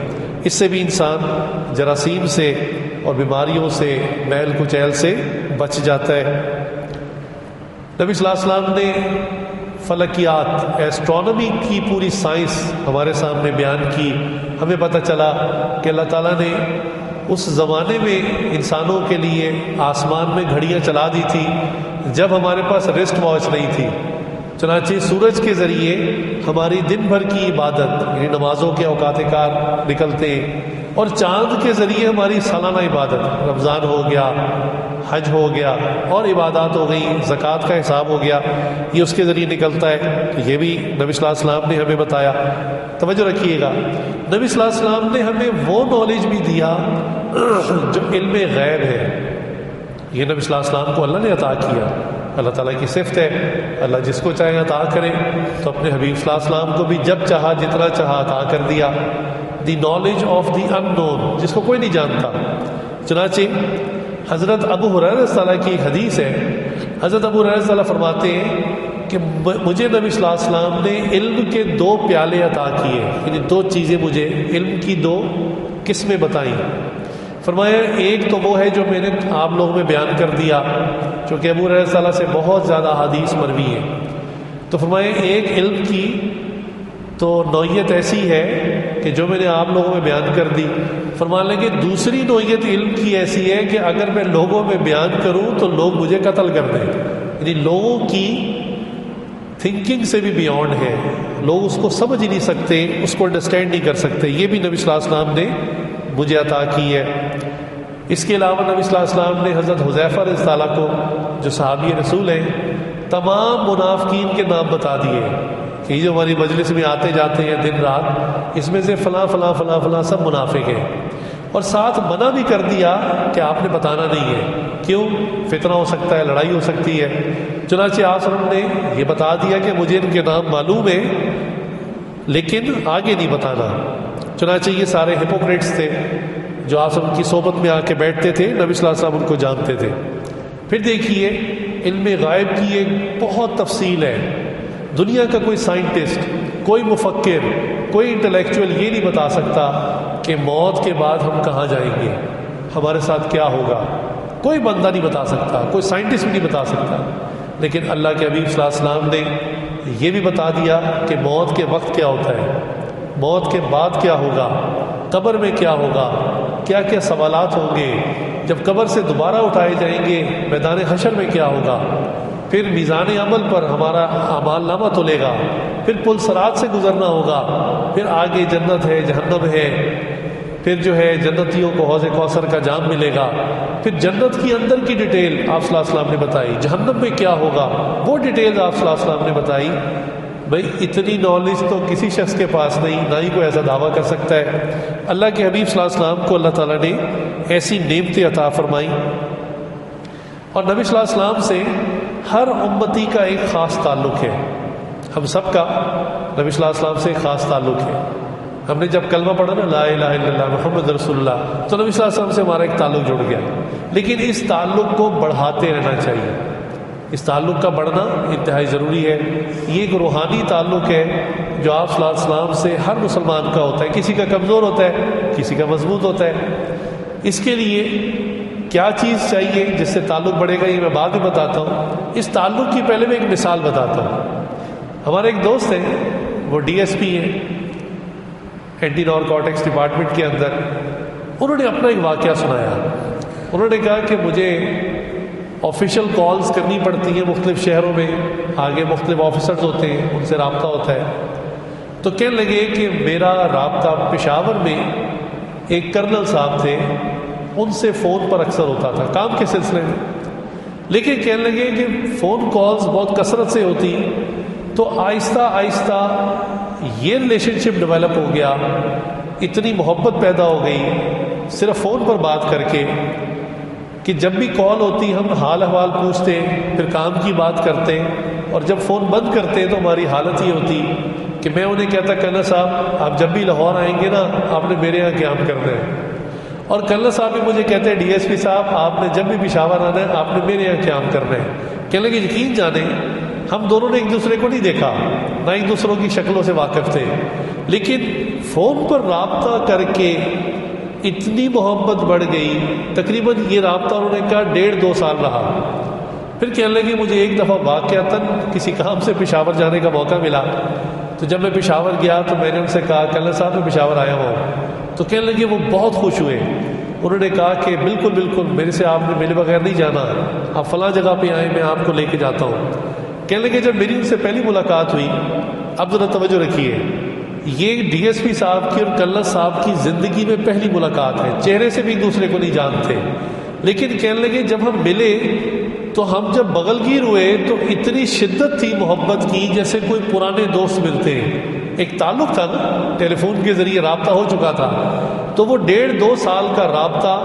اس سے بھی انسان جراثیم سے اور بیماریوں سے، میل کچیل سے بچ جاتا ہے۔ نبی صلی اللہ علیہ وسلم نے فلکیات، ایسٹرونومی کی پوری سائنس ہمارے سامنے بیان کی. ہمیں پتہ چلا کہ اللہ تعالیٰ نے اس زمانے میں انسانوں کے لیے آسمان میں گھڑیاں چلا دی تھی جب ہمارے پاس ریسٹ واچ نہیں تھی. چنانچہ سورج کے ذریعے ہماری دن بھر کی عبادت یعنی نمازوں کے اوقات کار نکلتے، اور چاند کے ذریعے ہماری سالانہ عبادت، رمضان ہو گیا، حج ہو گیا، اور عبادات ہو گئی، زکوٰۃ کا حساب ہو گیا، یہ اس کے ذریعے نکلتا ہے. تو یہ بھی نبی صلی اللہ علیہ وسلم نے ہمیں بتایا. توجہ رکھیے گا، نبی صلی اللہ علیہ وسلم نے ہمیں وہ نالج بھی دیا جو علم غیب ہے. یہ نبی صلی اللہ علیہ وسلم کو اللہ نے عطا کیا. اللہ تعالیٰ کی صفت ہے، اللہ جس کو چاہے عطا کرے. تو اپنے حبیب صلی اللہ علیہ وسلم کو بھی جب چاہا جتنا چاہا عطا کر دیا. دی نالج آف دی ان نون، جس کو کوئی نہیں جانتا. چنانچہ حضرت ابو ہریرہ رضی اللہ عنہ کی ایک حدیث ہے. حضرت ابو ہریرہ رضی اللہ عنہ فرماتے ہیں کہ مجھے نبی صلی اللہ علیہ وسلم نے علم کے 2 پیالے عطا کیے، یعنی 2 چیزیں مجھے علم کی 2 قسمیں بتائیں. فرمایا ایک تو وہ ہے جو میں نے آپ لوگوں میں بیان کر دیا، چونکہ ابو ہریرہ رضی اللہ عنہ سے بہت زیادہ حدیث مروی ہے. تو فرمایا ایک علم کی تو نوعیت ایسی ہے کہ جو میں نے آپ لوگوں میں بیان کر دی. فرمانے لگے دوسری نوعیت علم کی ایسی ہے کہ اگر میں لوگوں میں بیان کروں تو لوگ مجھے قتل کر دیں. یعنی لوگوں کی تھنکنگ سے بھی بیونڈ ہے، لوگ اس کو سمجھ ہی نہیں سکتے، اس کو انڈرسٹینڈ نہیں کر سکتے. یہ بھی نبی صلی اللہ علیہ وسلم نے مجھے عطا کی ہے. اس کے علاوہ نبی صلی اللہ علیہ وسلم نے حضرت حذیفہ رضی اللہ عنہ کو، جو صحابی رسول ہیں، تمام منافقین کے نام بتا دیے کہ یہ جو ہماری مجلس میں آتے جاتے ہیں دن رات، اس میں سے فلاں فلاں فلاں فلاں سب منافق ہیں. اور ساتھ منع بھی کر دیا کہ آپ نے بتانا نہیں ہے. کیوں؟ فتنہ ہو سکتا ہے، لڑائی ہو سکتی ہے. چنانچہ آپ صلی اللہ علیہ وسلم نے یہ بتا دیا کہ مجھے ان کے نام معلوم ہے لیکن آگے نہیں بتانا. چنانچہ یہ سارے ہپوکریٹس تھے جو آپ سب کی صحبت میں آ کے بیٹھتے تھے، نبی صلی اللہ علیہ وسلم ان کو جانتے تھے. پھر دیکھیے علم غائب کی ایک بہت تفصیل ہے. دنیا کا کوئی سائنٹسٹ، کوئی مفکر، کوئی انٹلیکچوئل یہ نہیں بتا سکتا کہ موت کے بعد ہم کہاں جائیں گے، ہمارے ساتھ کیا ہوگا. کوئی بندہ نہیں بتا سکتا، کوئی سائنٹسٹ بھی نہیں بتا سکتا. لیکن اللہ کے حبیب صلی اللہ علیہ وسلم نے یہ بھی بتا دیا کہ موت کے وقت کیا ہوتا ہے، موت کے بعد کیا ہوگا، قبر میں کیا ہوگا، کیا کیا سوالات ہوں گے، جب قبر سے دوبارہ اٹھائے جائیں گے میدان حشر میں کیا ہوگا، پھر میزان عمل پر ہمارا اعمال نامہ تلے گا، پھر پل صراط سے گزرنا ہوگا، پھر آگے جنت ہے، جہنم ہے، پھر جو ہے جنتیوں کو حوض کوثر کا جام ملے گا، پھر جنت کی اندر کی ڈیٹیل آپ صلی اللہ علیہ وسلم نے بتائی، جہنم میں کیا ہوگا وہ ڈیٹیل آپ صلی اللہ علیہ وسلم نے بتائی. بھائی اتنی نالج تو کسی شخص کے پاس نہیں، نہ ہی کوئی ایسا دعویٰ کر سکتا ہے. اللہ کے حبیب صلی اللہ علیہ وسلم کو اللہ تعالیٰ نے ایسی نعمتیں عطا فرمائی. اور نبی صلی اللہ علیہ وسلم سے ہر امتی کا ایک خاص تعلق ہے. ہم سب کا نبی صلی اللہ علیہ وسلم سے ایک خاص تعلق ہے. ہم نے جب کلمہ پڑھا نا لا الہ الا اللہ محمد رسول اللہ، تو نبی صلی اللہ علیہ وسلم سے ہمارا ایک تعلق جڑ گیا. لیکن اس تعلق کو بڑھاتے رہنا چاہیے. اس تعلق کا بڑھنا انتہائی ضروری ہے. یہ ایک روحانی تعلق ہے جو آپ صلی اللہ علیہ وسلم سے ہر مسلمان کا ہوتا ہے. کسی کا کمزور ہوتا ہے، کسی کا مضبوط ہوتا ہے. اس کے لیے کیا چیز چاہیے جس سے تعلق بڑھے گا، یہ میں بعد میں بتاتا ہوں. اس تعلق کی پہلے میں ایک مثال بتاتا ہوں. ہمارے ایک دوست ہیں، وہ ڈی ایس پی ہیں اینٹی نارکوٹکس ڈپارٹمنٹ کے اندر. انہوں نے اپنا ایک واقعہ سنایا. انہوں نے کہا کہ مجھے آفیشیل کالز کرنی پڑتی ہیں مختلف شہروں میں، آگے مختلف آفیسرز ہوتے ہیں، ان سے رابطہ ہوتا ہے. تو کہنے لگے کہ میرا رابطہ پشاور میں ایک کرنل صاحب تھے، ان سے فون پر اکثر ہوتا تھا کام کے سلسلے میں. لیکن کہنے لگے کہ فون کالز بہت کثرت سے ہوتی، تو آہستہ آہستہ یہ ریلیشن شپ ڈیولپ ہو گیا، اتنی محبت پیدا ہو گئی صرف فون پر بات کر کے کہ جب بھی کال ہوتی ہم حال احوال پوچھتے، پھر کام کی بات کرتے، اور جب فون بند کرتے تو ہماری حالت یہ ہوتی کہ میں انہیں کہتا کرنل صاحب آپ جب بھی لاہور آئیں گے نا آپ نے میرے یہاں قیام کرنا ہے، اور کرنل صاحب بھی مجھے کہتے ہیں ڈی ایس پی صاحب آپ نے جب بھی پشاور آنا ہے آپ نے میرے یہاں قیام کرنا ہے. کہنے لگے یقین جانیں ہم دونوں نے ایک دوسرے کو نہیں دیکھا، نہ ایک دوسروں کی شکلوں سے واقف تھے، لیکن فون پر رابطہ کر کے اتنی محبت بڑھ گئی. تقریباً یہ رابطہ انہوں نے کہا 1.5-2 سال رہا. پھر کہنے لگے مجھے ایک دفعہ واقعتاً کسی کام سے پشاور جانے کا موقع ملا، تو جب میں پشاور گیا تو میں نے ان سے کہا کہ اللہ صاحب میں پشاور آیا ہوں، تو کہنے لگے وہ بہت خوش ہوئے، انہوں نے کہا کہ بالکل بالکل میرے سے آپ نے ملے بغیر نہیں جانا، آپ فلاں جگہ پہ آئیں، میں آپ کو لے کے جاتا ہوں۔ کہنے لگے جب میری ان سے پہلی ملاقات ہوئی، اب ذرا توجہ رکھیے، یہ ڈی ایس پی صاحب کی اور کلس صاحب کی زندگی میں پہلی ملاقات ہے، چہرے سے بھی ایک دوسرے کو نہیں جانتے، لیکن کہنے لگے جب ہم ملے تو ہم جب بغل گیر ہوئے تو اتنی شدت تھی محبت کی جیسے کوئی پرانے دوست ملتے ہیں، ایک تعلق تھا نا، ٹیلی فون کے ذریعے رابطہ ہو چکا تھا، تو وہ 1.5-2 سال کا رابطہ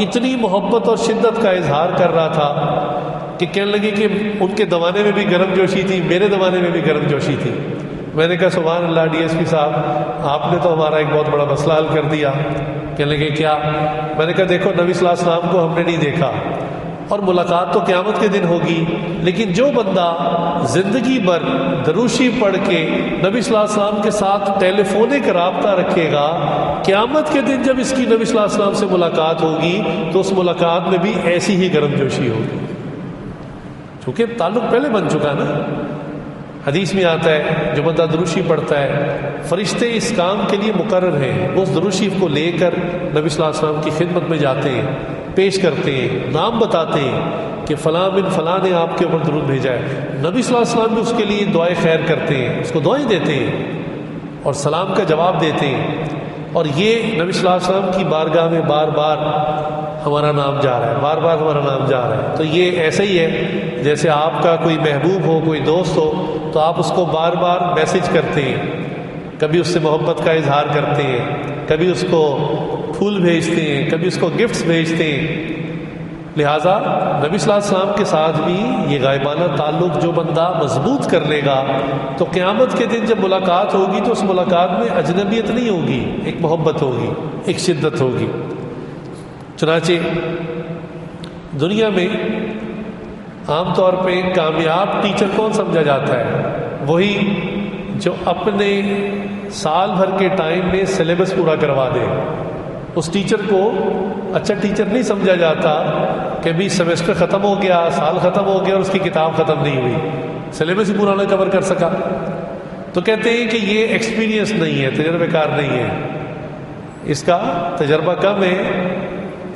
اتنی محبت اور شدت کا اظہار کر رہا تھا کہ کہنے لگے کہ ان کے زمانے میں بھی گرم جوشی تھی، میرے زمانے میں بھی گرم جوشی تھی۔ میں نے کہا سبحان اللہ ڈی ایس پی صاحب، آپ نے تو ہمارا ایک بہت بڑا مسئلہ حل کر دیا۔ کہنے لگے کیا؟ میں نے کہا دیکھو نبی صلی اللہ علیہ وسلم کو ہم نے نہیں دیکھا، اور ملاقات تو قیامت کے دن ہوگی، لیکن جو بندہ زندگی بھر دروشی پڑھ کے نبی صلی اللہ علیہ وسلم کے ساتھ ٹیلی فونک رابطہ رکھے گا، قیامت کے دن جب اس کی نبی صلی اللہ علیہ وسلم سے ملاقات ہوگی تو اس ملاقات میں بھی ایسی ہی گرم جوشی ہوگی، چونکہ تعلق پہلے بن چکا نا۔ حدیث میں آتا ہے جو بندہ دروشی پڑھتا ہے فرشتے اس کام کے لیے مقرر ہیں، وہ اس دروشی کو لے کر نبی صلی اللہ علیہ وسلم کی خدمت میں جاتے ہیں، پیش کرتے ہیں، نام بتاتے ہیں کہ فلاں بن فلاں نے آپ کے اوپر درود بھیجا ہے، نبی صلی اللہ علیہ وسلم بھی اس کے لیے دعائیں خیر کرتے ہیں، اس کو دعائیں دیتے ہیں اور سلام کا جواب دیتے ہیں، اور یہ نبی صلی اللہ علیہ وسلم کی بارگاہ میں بار بار ہمارا نام جا رہا ہے، بار بار ہمارا نام جا رہا ہے۔ تو یہ ایسا ہی ہے جیسے آپ کا کوئی محبوب ہو، کوئی دوست ہو، تو آپ اس کو بار بار میسج کرتے ہیں، کبھی اس سے محبت کا اظہار کرتے ہیں، کبھی اس کو پھول بھیجتے ہیں، کبھی اس کو گفٹس بھیجتے ہیں۔ لہٰذا نبی صلی اللہ علیہ وسلم کے ساتھ بھی یہ غائبانہ تعلق جو بندہ مضبوط کر لے گا تو قیامت کے دن جب ملاقات ہوگی تو اس ملاقات میں اجنبیت نہیں ہوگی، ایک محبت ہوگی، ایک شدت ہوگی۔ چنانچہ دنیا میں عام طور پہ کامیاب ٹیچر کون سمجھا جاتا ہے؟ وہی جو اپنے سال بھر کے ٹائم میں سلیبس پورا کروا دے۔ اس ٹیچر کو اچھا ٹیچر نہیں سمجھا جاتا کہ بھی سیمسٹر ختم ہو گیا، سال ختم ہو گیا اور اس کی کتاب ختم نہیں ہوئی، سلیبس ہی پورا نہ کور کر سکا، تو کہتے ہیں کہ یہ ایکسپیرینس نہیں ہے، تجربہ کار نہیں ہے، اس کا تجربہ کم ہے،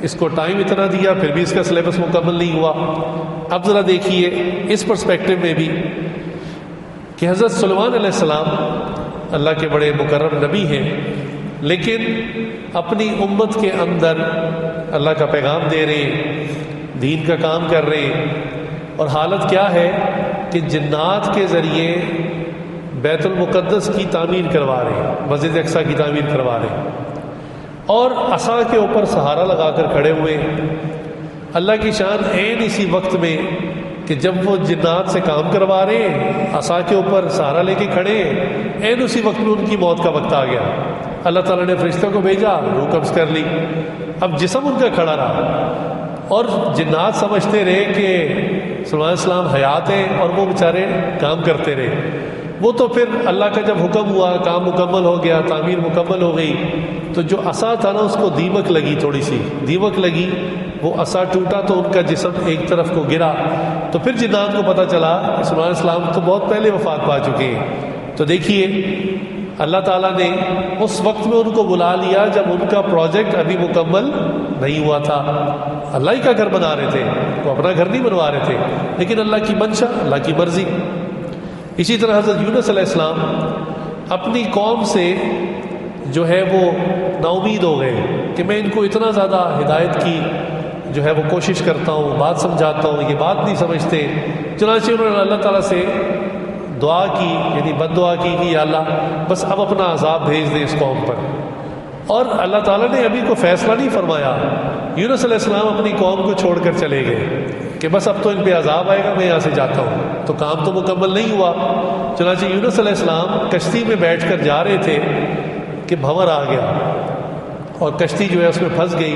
اس کو ٹائم اتنا دیا پھر بھی اس کا سلیبس مکمل نہیں ہوا۔ اب ذرا دیکھیے اس پرسپیکٹو میں بھی کہ حضرت سلیمان علیہ السلام اللہ کے بڑے مکرم نبی ہیں، لیکن اپنی امت کے اندر اللہ کا پیغام دے رہے ہیں، دین کا کام کر رہے ہیں، اور حالت کیا ہے کہ جنات کے ذریعے بیت المقدس کی تعمیر کروا رہے ہیں، مسجد اقصیٰ کی تعمیر کروا رہے ہیں، اور عصا کے اوپر سہارا لگا کر کھڑے ہوئے۔ اللہ کی شان عین اسی وقت میں کہ جب وہ جنات سے کام کروا رہے ہیں، عصا کے اوپر سہارا لے کے کھڑے ہیں، عین اسی وقت میں ان کی موت کا وقت آ گیا۔ اللہ تعالیٰ نے فرشتوں کو بھیجا، روح قبض کر لی، اب جسم ان کا کھڑا رہا، اور جنات سمجھتے رہے کہ سلیمان علیہ السلام حیات ہیں اور وہ بیچارے کام کرتے رہے۔ وہ تو پھر اللہ کا جب حکم ہوا، کام مکمل ہو گیا، تعمیر مکمل ہو گئی، تو جو عصا تھا نا اس کو دیمک لگی، تھوڑی سی دیمک لگی، وہ عصا ٹوٹا تو ان کا جسم ایک طرف کو گرا، تو پھر جنات کو پتہ چلا کہ سلیمان علیہ السلام تو بہت پہلے وفات پا چکے ہیں۔ تو دیکھیے اللہ تعالیٰ نے اس وقت میں ان کو بلا لیا جب ان کا پروجیکٹ ابھی مکمل نہیں ہوا تھا۔ اللہ ہی کا گھر بنا رہے تھے، وہ اپنا گھر نہیں بنوا رہے تھے، لیکن اللہ کی منشا، اللہ کی مرضی۔ اسی طرح حضرت یونس علیہ السلام اپنی قوم سے جو ہے وہ نا امید ہو گئے کہ میں ان کو اتنا زیادہ ہدایت کی جو ہے وہ کوشش کرتا ہوں، بات سمجھاتا ہوں، یہ بات نہیں سمجھتے۔ چنانچہ انہوں نے اللہ تعالیٰ سے دعا کی، یعنی بد دعا کی کہ یا اللہ بس اب اپنا عذاب بھیج دے اس قوم پر، اور اللہ تعالیٰ نے ابھی کو فیصلہ نہیں فرمایا۔ یونس علیہ السلام اپنی قوم کو چھوڑ کر چلے گئے کہ بس اب تو ان پہ عذاب آئے گا، میں یہاں سے جاتا ہوں، تو کام تو مکمل نہیں ہوا۔ چنانچہ یونس علیہ السلام کشتی میں بیٹھ کر جا رہے تھے کہ بھنور آ گیا اور کشتی جو ہے اس میں پھنس گئی۔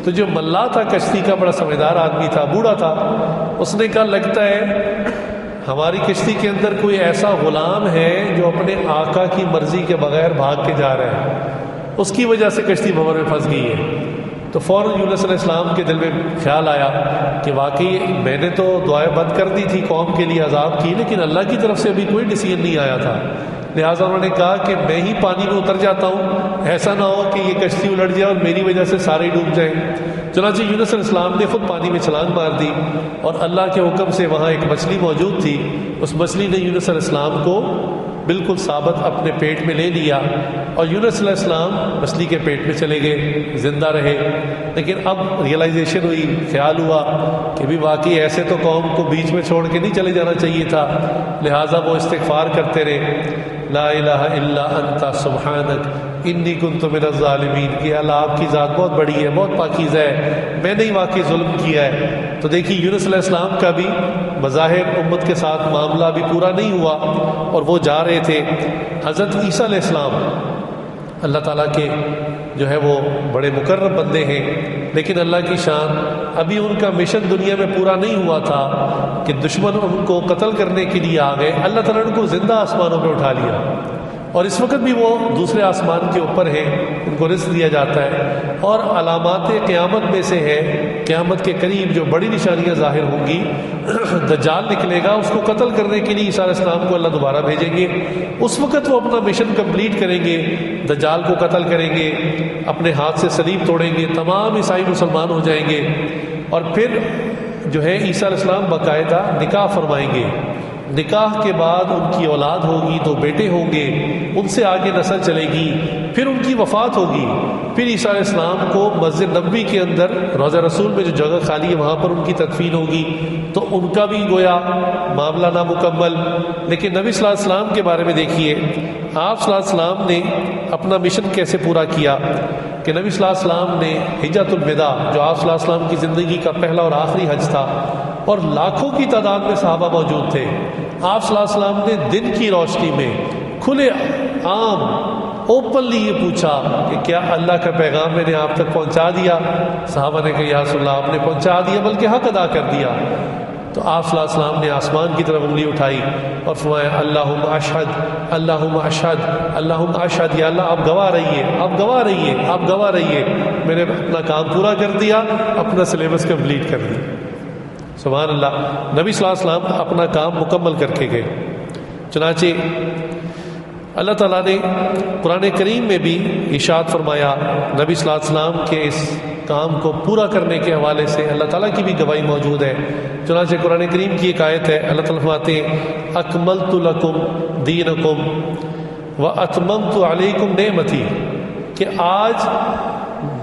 تو جو ملا تھا کشتی کا، بڑا سمجھدار آدمی تھا، بوڑھا تھا، اس نے کہا لگتا ہے ہماری کشتی کے اندر کوئی ایسا غلام ہے جو اپنے آقا کی مرضی کے بغیر بھاگ کے جا رہا ہے، اس کی وجہ سے کشتی بھنور میں پھنس گئی ہے۔ تو فوراً یونس علیہ السلام کے دل میں خیال آیا کہ واقعی میں نے تو دعائیں بند کر دی تھی قوم کے لیے عذاب کی، لیکن اللہ کی طرف سے ابھی کوئی ڈیسیژن نہیں آیا تھا، لہٰذا انہوں نے کہا کہ میں ہی پانی میں اتر جاتا ہوں، ایسا نہ ہو کہ یہ کشتی الٹ جائے اور میری وجہ سے سارے ڈوب جائیں۔ چنانچہ یونس علیہ السلام نے خود پانی میں چھلانگ مار دی اور اللہ کے حکم سے وہاں ایک مچھلی موجود تھی، اس مچھلی نے یونس علیہ السلام کو بالکل ثابت اپنے پیٹ میں لے لیا اور یونس علیہ السلام مچھلی کے پیٹ میں چلے گئے، زندہ رہے۔ لیکن اب ریئلائزیشن ہوئی، خیال ہوا کہ بھی واقعی ایسے تو قوم کو بیچ میں چھوڑ کے نہیں چلے جانا چاہیے تھا، لہٰذا وہ استغفار کرتے رہے، لا الہ الا انت سبحانک انی کنت من الظالمین، کہ اللہ آپ کی ذات بہت بڑی ہے، بہت پاکیزہ ہے، میں نے واقعی ظلم کیا ہے۔ تو دیکھیے یونس علیہ السلام کا بھی بظاہر امت کے ساتھ معاملہ ابھی پورا نہیں ہوا اور وہ جا رہے تھے۔ حضرت عیسیٰ علیہ السلام اللہ تعالیٰ کے جو ہے وہ بڑے مقرب بندے ہیں، لیکن اللہ کی شان ابھی ان کا مشن دنیا میں پورا نہیں ہوا تھا کہ دشمن ان کو قتل کرنے کے لیے آ گئے، اللہ تعالیٰ نے ان کو زندہ آسمانوں پہ اٹھا لیا اور اس وقت بھی وہ دوسرے آسمان کے اوپر ہیں، ان کو رزق دیا جاتا ہے۔ اور علامات قیامت میں سے ہے، قیامت کے قریب جو بڑی نشانیاں ظاہر ہوں گی، دجال نکلے گا، اس کو قتل کرنے کے لیے عیسیٰ علیہ السلام کو اللہ دوبارہ بھیجیں گے، اس وقت وہ اپنا مشن کمپلیٹ کریں گے، دجال کو قتل کریں گے، اپنے ہاتھ سے صلیب توڑیں گے، تمام عیسائی مسلمان ہو جائیں گے، اور پھر جو ہے عیسیٰ علیہ السلام باقاعدہ نکاح فرمائیں گے، نکاح کے بعد ان کی اولاد ہوگی، 2 بیٹے ہوں گے، ان سے آگے نسل چلے گی، پھر ان کی وفات ہوگی، پھر عیسیٰ علیہ السلام کو مسجد نبوی کے اندر روضہ رسول میں جو جگہ خالی ہے وہاں پر ان کی تدفین ہوگی، تو ان کا بھی گویا معاملہ نامکمل۔ لیکن نبی صلی اللہ علیہ وسلم کے بارے میں دیکھیے، آپ صلی اللہ علیہ وسلم نے اپنا مشن کیسے پورا کیا کہ نبی صلی اللہ علیہ وسلم نے حجۃ الوداع، جو آپ صلی اللہ علیہ وسلم کی زندگی کا پہلا اور آخری حج تھا، اور لاکھوں کی تعداد میں صحابہ موجود تھے، آپ صلی اللہ علیہ وسلم نے دن کی روشنی میں کھلے عام اوپنلی یہ پوچھا کہ کیا اللہ کا پیغام میں نے آپ تک پہنچا دیا؟ صحابہ نے کہا یا رسول اللہ آپ نے پہنچا دیا، بلکہ حق ادا کر دیا۔ تو آپ صلی اللہ علیہ وسلم نے آسمان کی طرف انگلی اٹھائی اور فرمایا اللہم اشہد اللہم اشہد اللہم اشہد، یا اللہ آپ گواہ رہیے، آپ گواہ رہیے، آپ گواہ رہیے، میں نے اپنا کام پورا کر دیا، اپنا سلیبس کمپلیٹ کر دیا۔ سبحان اللہ، نبی صلی اللہ علیہ وسلم اپنا کام مکمل کر کے گئے۔ چنانچہ اللہ تعالیٰ نے قرآن کریم میں بھی ارشاد فرمایا، نبی صلی اللہ علیہ وسلم کے اس کام کو پورا کرنے کے حوالے سے اللہ تعالیٰ کی بھی گواہی موجود ہے۔ چنانچہ قرآن کریم کی ایک آیت ہے، اللہ تعالیٰ فرماتے ہیں اکملت لکم دینکم واتممت علیکم نعمتی، کہ آج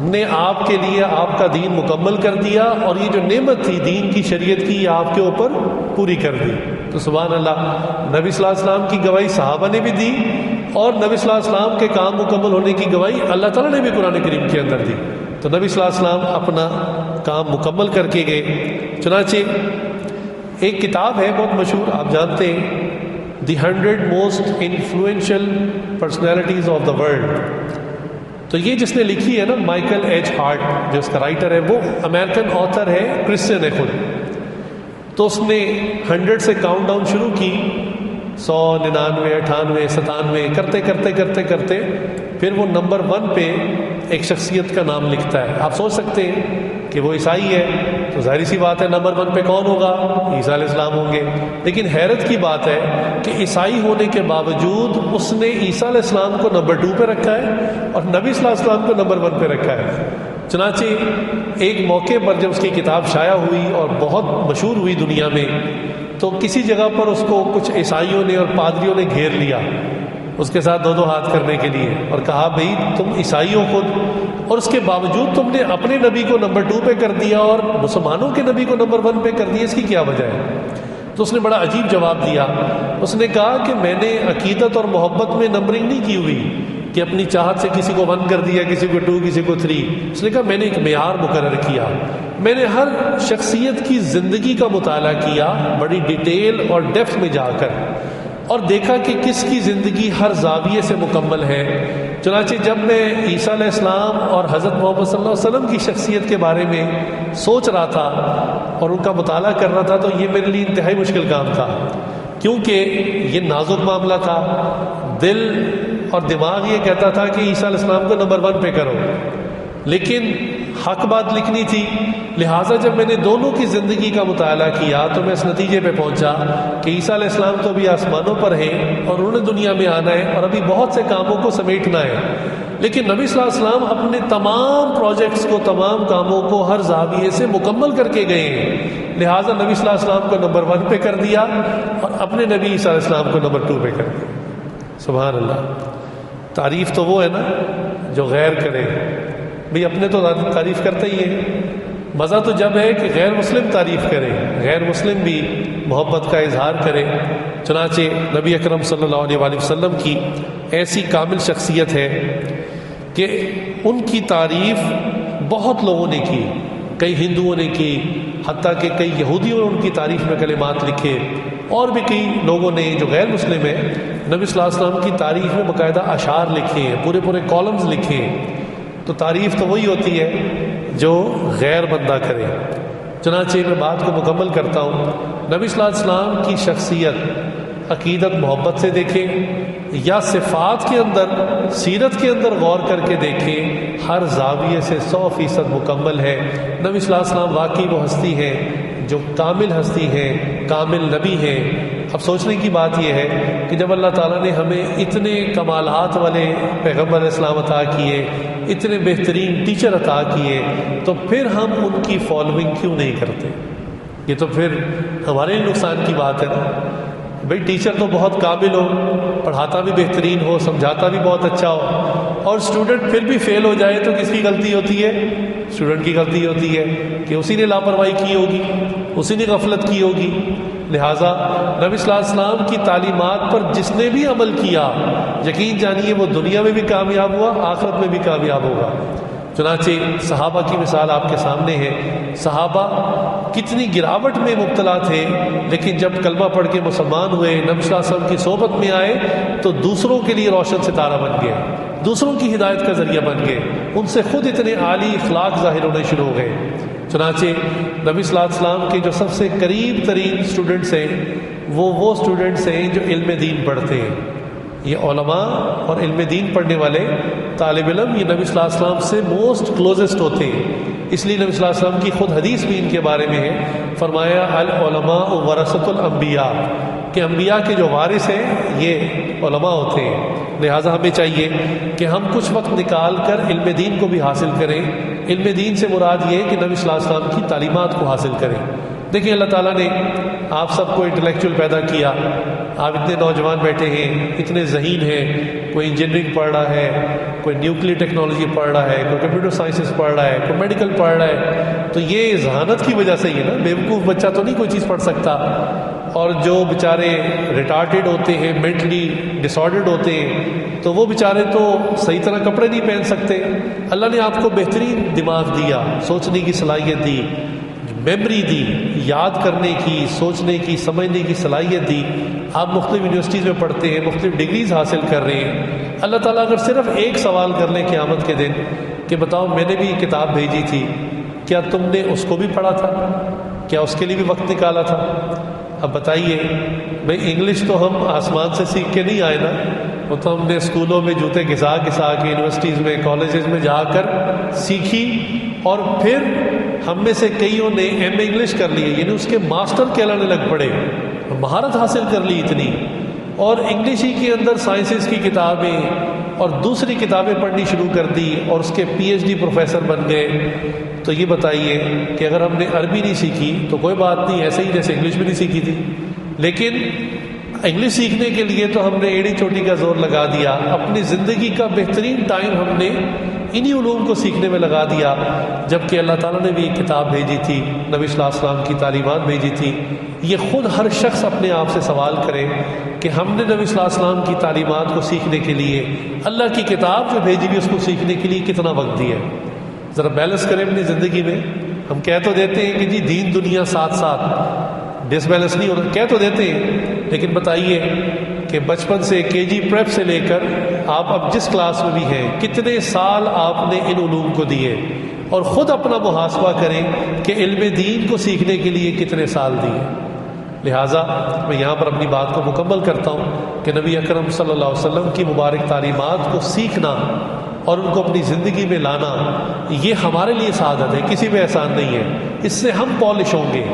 نے آپ کے لیے آپ کا دین مکمل کر دیا اور یہ جو نعمت تھی دین کی، شریعت کی، یہ آپ کے اوپر پوری کر دی۔ تو سبحان اللہ، نبی صلی اللہ علیہ وسلم کی گواہی صحابہ نے بھی دی اور نبی صلی اللہ علیہ وسلم کے کام مکمل ہونے کی گواہی اللہ تعالیٰ نے بھی قرآن کریم کے اندر دی۔ تو نبی صلی اللہ علیہ وسلم اپنا کام مکمل کر کے گئے۔ چنانچہ ایک کتاب ہے بہت مشہور، آپ جانتے ہیں، دی 100 most influential personalities of the world. تو یہ جس نے لکھی ہے نا، مائیکل ایچ ہارٹ، جو اس کا رائٹر ہے، وہ امریکن آتھر ہے، کرسچن ہے خود۔ تو اس نے 100 سے کاؤنٹ ڈاؤن شروع کی، 100 99 98 97 کرتے کرتے کرتے کرتے پھر وہ نمبر 1 پہ ایک شخصیت کا نام لکھتا ہے۔ آپ سوچ سکتے ہیں کہ وہ عیسائی ہے، تو ظاہری سی بات ہے نمبر 1 پہ کون ہوگا؟ عیسیٰ علیہ السلام ہوں گے۔ لیکن حیرت کی بات ہے کہ عیسائی ہونے کے باوجود اس نے عیسیٰ علیہ السلام کو نمبر 2 پہ رکھا ہے اور نبی صلی اللہ علیہ وسلم کو نمبر 1 پہ رکھا ہے۔ چنانچہ ایک موقع پر جب اس کی کتاب شائع ہوئی اور بہت مشہور ہوئی دنیا میں، تو کسی جگہ پر اس کو کچھ عیسائیوں نے اور پادریوں نے گھیر لیا اس کے ساتھ 2 ہاتھ کرنے کے لیے، اور کہا بھئی تم عیسائی ہو خود، اور اس کے باوجود تم نے اپنے نبی کو نمبر 2 پہ کر دیا اور مسلمانوں کے نبی کو نمبر 1 پہ کر دیا، اس کی کیا وجہ ہے؟ تو اس نے بڑا عجیب جواب دیا۔ اس نے کہا کہ میں نے عقیدت اور محبت میں نمبرنگ نہیں کی ہوئی کہ اپنی چاہت سے کسی کو 1 کر دیا، کسی کو 2، کسی کو 3۔ اس نے کہا میں نے ایک معیار مقرر کیا، میں نے ہر شخصیت کی زندگی کا مطالعہ کیا بڑی ڈیٹیل اور ڈیپتھ میں جا کر، اور دیکھا کہ کس کی زندگی ہر زاویے سے مکمل ہے۔ چنانچہ جب میں عیسیٰ علیہ السلام اور حضرت محمد صلی اللہ علیہ وسلم کی شخصیت کے بارے میں سوچ رہا تھا اور ان کا مطالعہ کر رہا تھا، تو یہ میرے لیے انتہائی مشکل کام تھا، کیونکہ یہ نازک معاملہ تھا۔ دل اور دماغ یہ کہتا تھا کہ عیسیٰ علیہ السلام کو نمبر 1 پہ کرو، لیکن حق بات لکھنی تھی، لہٰذا جب میں نے دونوں کی زندگی کا مطالعہ کیا تو میں اس نتیجے پہ پہنچا کہ عیسیٰ علیہ السلام تو ابھی آسمانوں پر ہیں اور انہوں نے دنیا میں آنا ہے اور ابھی بہت سے کاموں کو سمیٹنا ہے، لیکن نبی صلی اللہ علیہ وسلم اپنے تمام پروجیکٹس کو، تمام کاموں کو ہر زاویے سے مکمل کر کے گئے ہیں، لہٰذا نبی صلی اللہ علیہ وسلم کو نمبر 1 پہ کر دیا اور اپنے نبی عیسیٰ علیہ السلام کو نمبر 2 پہ کر دیا۔ سبحان اللہ۔ تعریف تو وہ ہے نا جو غیر کرے، بھئی اپنے تو تعریف کرتے ہی ہیں، مزہ تو جب ہے کہ غیر مسلم تعریف کرے، غیر مسلم بھی محبت کا اظہار کرے۔ چنانچہ نبی اکرم صلی اللہ علیہ وآلہ وسلم کی ایسی کامل شخصیت ہے کہ ان کی تعریف بہت لوگوں نے کی، کئی ہندوؤں نے کی، حتیٰ کہ کئی یہودیوں نے ان کی تعریف میں کلمات لکھے، اور بھی کئی لوگوں نے جو غیر مسلم ہیں نبی صلی اللہ علیہ وسلم کی تعریف میں باقاعدہ اشعار لکھے ہیں، پورے پورے کالمز لکھے ہیں۔ تو تعریف تو وہی ہوتی ہے جو غیر بندہ کرے۔ چنانچہ میں بات کو مکمل کرتا ہوں، نبی صلی اللہ علیہ وسلم کی شخصیت عقیدت محبت سے دیکھیں یا صفات کے اندر، سیرت کے اندر غور کر کے دیکھیں، ہر زاویے سے 100% مکمل ہے۔ نبی صلی اللہ علیہ وسلم واقعی وہ ہستی ہے جو کامل ہستی ہے، کامل نبی ہے۔ اب سوچنے کی بات یہ ہے کہ جب اللہ تعالیٰ نے ہمیں اتنے کمالات والے پیغمبر علیہ السلام عطا کیے، اتنے بہترین ٹیچر عطا کیے، تو پھر ہم ان کی فالوئنگ کیوں نہیں کرتے؟ یہ تو پھر ہمارے نقصان کی بات ہے نا۔ بھئی ٹیچر تو بہت قابل ہو، پڑھاتا بھی بہترین ہو، سمجھاتا بھی بہت اچھا ہو، اور اسٹوڈنٹ پھر بھی فیل ہو جائے تو کس کی غلطی ہوتی ہے؟ اسٹوڈنٹ کی غلطی ہوتی ہے کہ اسی نے لاپرواہی کی ہوگی، اسی نے غفلت کی ہوگی۔ لہٰذا نبی صلی اللہ علیہ وسلم کی تعلیمات پر جس نے بھی عمل کیا، یقین جانیے وہ دنیا میں بھی کامیاب ہوا، آخرت میں بھی کامیاب ہوگا۔ چنانچہ صحابہ کی مثال آپ کے سامنے ہے۔ صحابہ کتنی گراوٹ میں مبتلا تھے، لیکن جب کلمہ پڑھ کے مسلمان ہوئے، نبی صلی اللہ علیہ وسلم کی صحبت میں آئے تو دوسروں کے لیے روشن ستارہ بن گئے، دوسروں کی ہدایت کا ذریعہ بن گئے، ان سے خود اتنے عالی اخلاق ظاہر ہونے شروع ہو گئے۔ چنانچہ نبی صلی اللہ علیہ وسلم کے جو سب سے قریب ترین اسٹوڈنٹس ہیں وہ اسٹوڈنٹس ہیں جو علم دین پڑھتے ہیں۔ یہ علماء اور علم دین پڑھنے والے طالب علم یہ نبی صلی اللہ علیہ وسلم سے موسٹ کلوزسٹ ہوتے ہیں۔ اس لیے نبی صلی اللہ علیہ وسلم کی خود حدیث بھی ان کے بارے میں ہے، فرمایا العلماء ورثۃ الانبیاء، کہ انبیاء کے جو وارث ہیں یہ علماء ہوتے ہیں۔ لہٰذا ہمیں چاہیے کہ ہم کچھ وقت نکال کر علم دین کو بھی حاصل کریں۔ علم دین سے مراد یہ ہے کہ نبی صلی اللہ علیہ وسلم کی تعلیمات کو حاصل کریں۔ دیکھیں اللہ تعالیٰ نے آپ سب کو انٹلیکچوئل پیدا کیا، آپ اتنے نوجوان بیٹھے ہیں، اتنے ذہین ہیں، کوئی انجینئرنگ پڑھ رہا ہے، کوئی نیوکلیئر ٹیکنالوجی پڑھ رہا ہے، کوئی کمپیوٹر سائنسز پڑھ رہا ہے، کوئی میڈیکل پڑھ رہا ہے، تو یہ ذہانت کی وجہ سے ہی ہے نا۔ بیوقوف بچہ تو نہیں کوئی چیز پڑھ سکتا، اور جو بیچارے ریٹارڈڈ ہوتے ہیں، مینٹلی ڈس آرڈرڈ ہوتے ہیں، تو وہ بیچارے تو صحیح طرح کپڑے نہیں پہن سکتے۔ اللہ نے آپ کو بہترین دماغ دیا، سوچنے کی صلاحیت دی، میموری دی، یاد کرنے کی، سوچنے کی، سمجھنے کی صلاحیت دی۔ آپ مختلف یونیورسٹیز میں پڑھتے ہیں، مختلف ڈگریز حاصل کر رہے ہیں۔ اللہ تعالیٰ اگر صرف ایک سوال کر لیں قیامت کے دن کہ بتاؤ میں نے بھی یہ کتاب بھیجی تھی، کیا تم نے اس کو بھی پڑھا تھا؟ کیا اس کے لیے بھی وقت نکالا تھا؟ اب بتائیے بھئی انگلش تو ہم آسمان سے سیکھ کے نہیں آئے نا، وہ تو ہم نے اسکولوں میں جوتے گھسا گھسا کے، یونیورسٹیز میں، کالجز میں جا کر سیکھی، اور پھر ہم میں سے کئیوں نے ایم اے انگلش کر لیے، یعنی اس کے ماسٹر کہلانے لگ پڑے، مہارت حاصل کر لی اتنی، اور انگلش ہی کے اندر سائنسز کی کتابیں اور دوسری کتابیں پڑھنی شروع کر دی، اور اس کے پی ایچ ڈی پروفیسر بن گئے۔ تو یہ بتائیے کہ اگر ہم نے عربی نہیں سیکھی تو کوئی بات نہیں، ایسے ہی جیسے انگلش بھی نہیں سیکھی تھی، لیکن انگلش سیکھنے کے لیے تو ہم نے ایڑی چوٹی کا زور لگا دیا، اپنی زندگی کا بہترین ٹائم ہم نے انہی علوم کو سیکھنے میں لگا دیا، جبکہ اللہ تعالیٰ نے بھی ایک کتاب بھیجی تھی، نبی صلی اللہ علیہ وسلم کی تعلیمات بھیجی تھی۔ یہ خود ہر شخص اپنے آپ سے سوال کرے کہ ہم نے نبی صلی اللہ علیہ وسلم کی تعلیمات کو سیکھنے کے لیے، اللہ کی کتاب جو بھیجی بھی اس کو سیکھنے کے لیے کتنا وقت دیا ہے؟ ذرا بیلنس کریں اپنی زندگی میں۔ ہم کہہ تو دیتے ہیں کہ جی دین دنیا ساتھ ساتھ، ڈس بیلنس نہیں ہونا، کہہ تو دیتے ہیں، لیکن بتائیے کہ بچپن سے کے جی پریپ سے لے کر آپ اب جس کلاس میں بھی ہیں، کتنے سال آپ نے ان علوم کو دیے، اور خود اپنا محاسبہ کریں کہ علم دین کو سیکھنے کے لیے کتنے سال دیے۔ لہٰذا میں یہاں پر اپنی بات کو مکمل کرتا ہوں کہ نبی اکرم صلی اللہ علیہ وسلم کی مبارک تعلیمات کو سیکھنا اور ان کو اپنی زندگی میں لانا یہ ہمارے لیے سعادت ہے، کسی پہ احسان نہیں ہے۔ اس سے ہم پالش ہوں گے،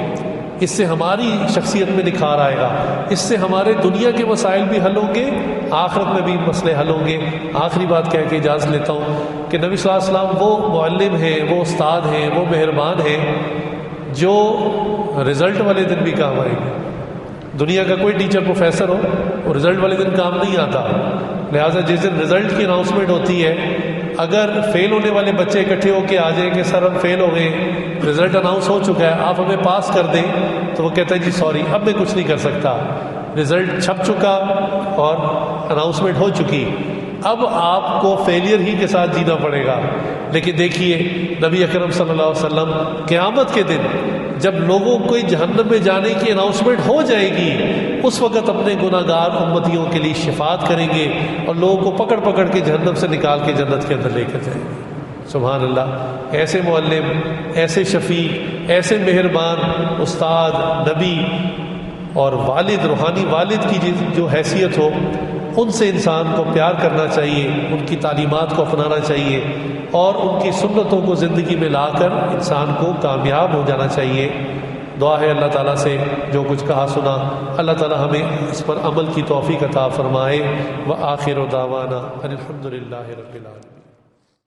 اس سے ہماری شخصیت میں نکھار آئے گا، اس سے ہمارے دنیا کے مسائل بھی حل ہوں گے، آخرت میں بھی مسئلے حل ہوں گے۔ آخری بات کہہ کے اجازت لیتا ہوں کہ نبی صلی اللہ علیہ وسلم وہ معلم ہیں، وہ استاد ہیں، وہ مہربان ہیں جو رزلٹ والے دن بھی کام آئے گے۔ دنیا کا کوئی ٹیچر پروفیسر ہو وہ رزلٹ والے دن کام نہیں آتا، لہٰذا جس دن رزلٹ کی اناؤنسمنٹ ہوتی ہے اگر فیل ہونے والے بچے اکٹھے ہو کے آ جائیں کہ سر ہم فیل ہو گئے، رزلٹ اناؤنس ہو چکا ہے، آپ ہمیں پاس کر دیں، تو وہ کہتا ہے جی سوری اب میں کچھ نہیں کر سکتا، رزلٹ چھپ چکا اور اناؤنسمنٹ ہو چکی، اب آپ کو فیلئر ہی کے ساتھ جینا پڑے گا۔ لیکن دیکھیے نبی اکرم صلی اللہ علیہ وسلم قیامت کے دن جب لوگوں کو جہنم میں جانے کی اناؤنسمنٹ ہو جائے گی اس وقت اپنے گناہ گار امتیوں کے لیے شفاعت کریں گے اور لوگوں کو پکڑ پکڑ کے جہنم سے نکال کے جنت کے اندر لے کر جائیں گے۔ سبحان اللہ، ایسے معلم، ایسے شفیع، ایسے مہربان استاد، نبی اور والد، روحانی والد کی جو حیثیت ہو، ان سے انسان کو پیار کرنا چاہیے، ان کی تعلیمات کو اپنانا چاہیے اور ان کی سنتوں کو زندگی میں لا کر انسان کو کامیاب ہو جانا چاہیے۔ دعا ہے اللہ تعالیٰ سے جو کچھ کہا سنا اللہ تعالیٰ ہمیں اس پر عمل کی توفیق عطا فرمائے۔ وآخر دعوانا الحمدللہ رب العالمین۔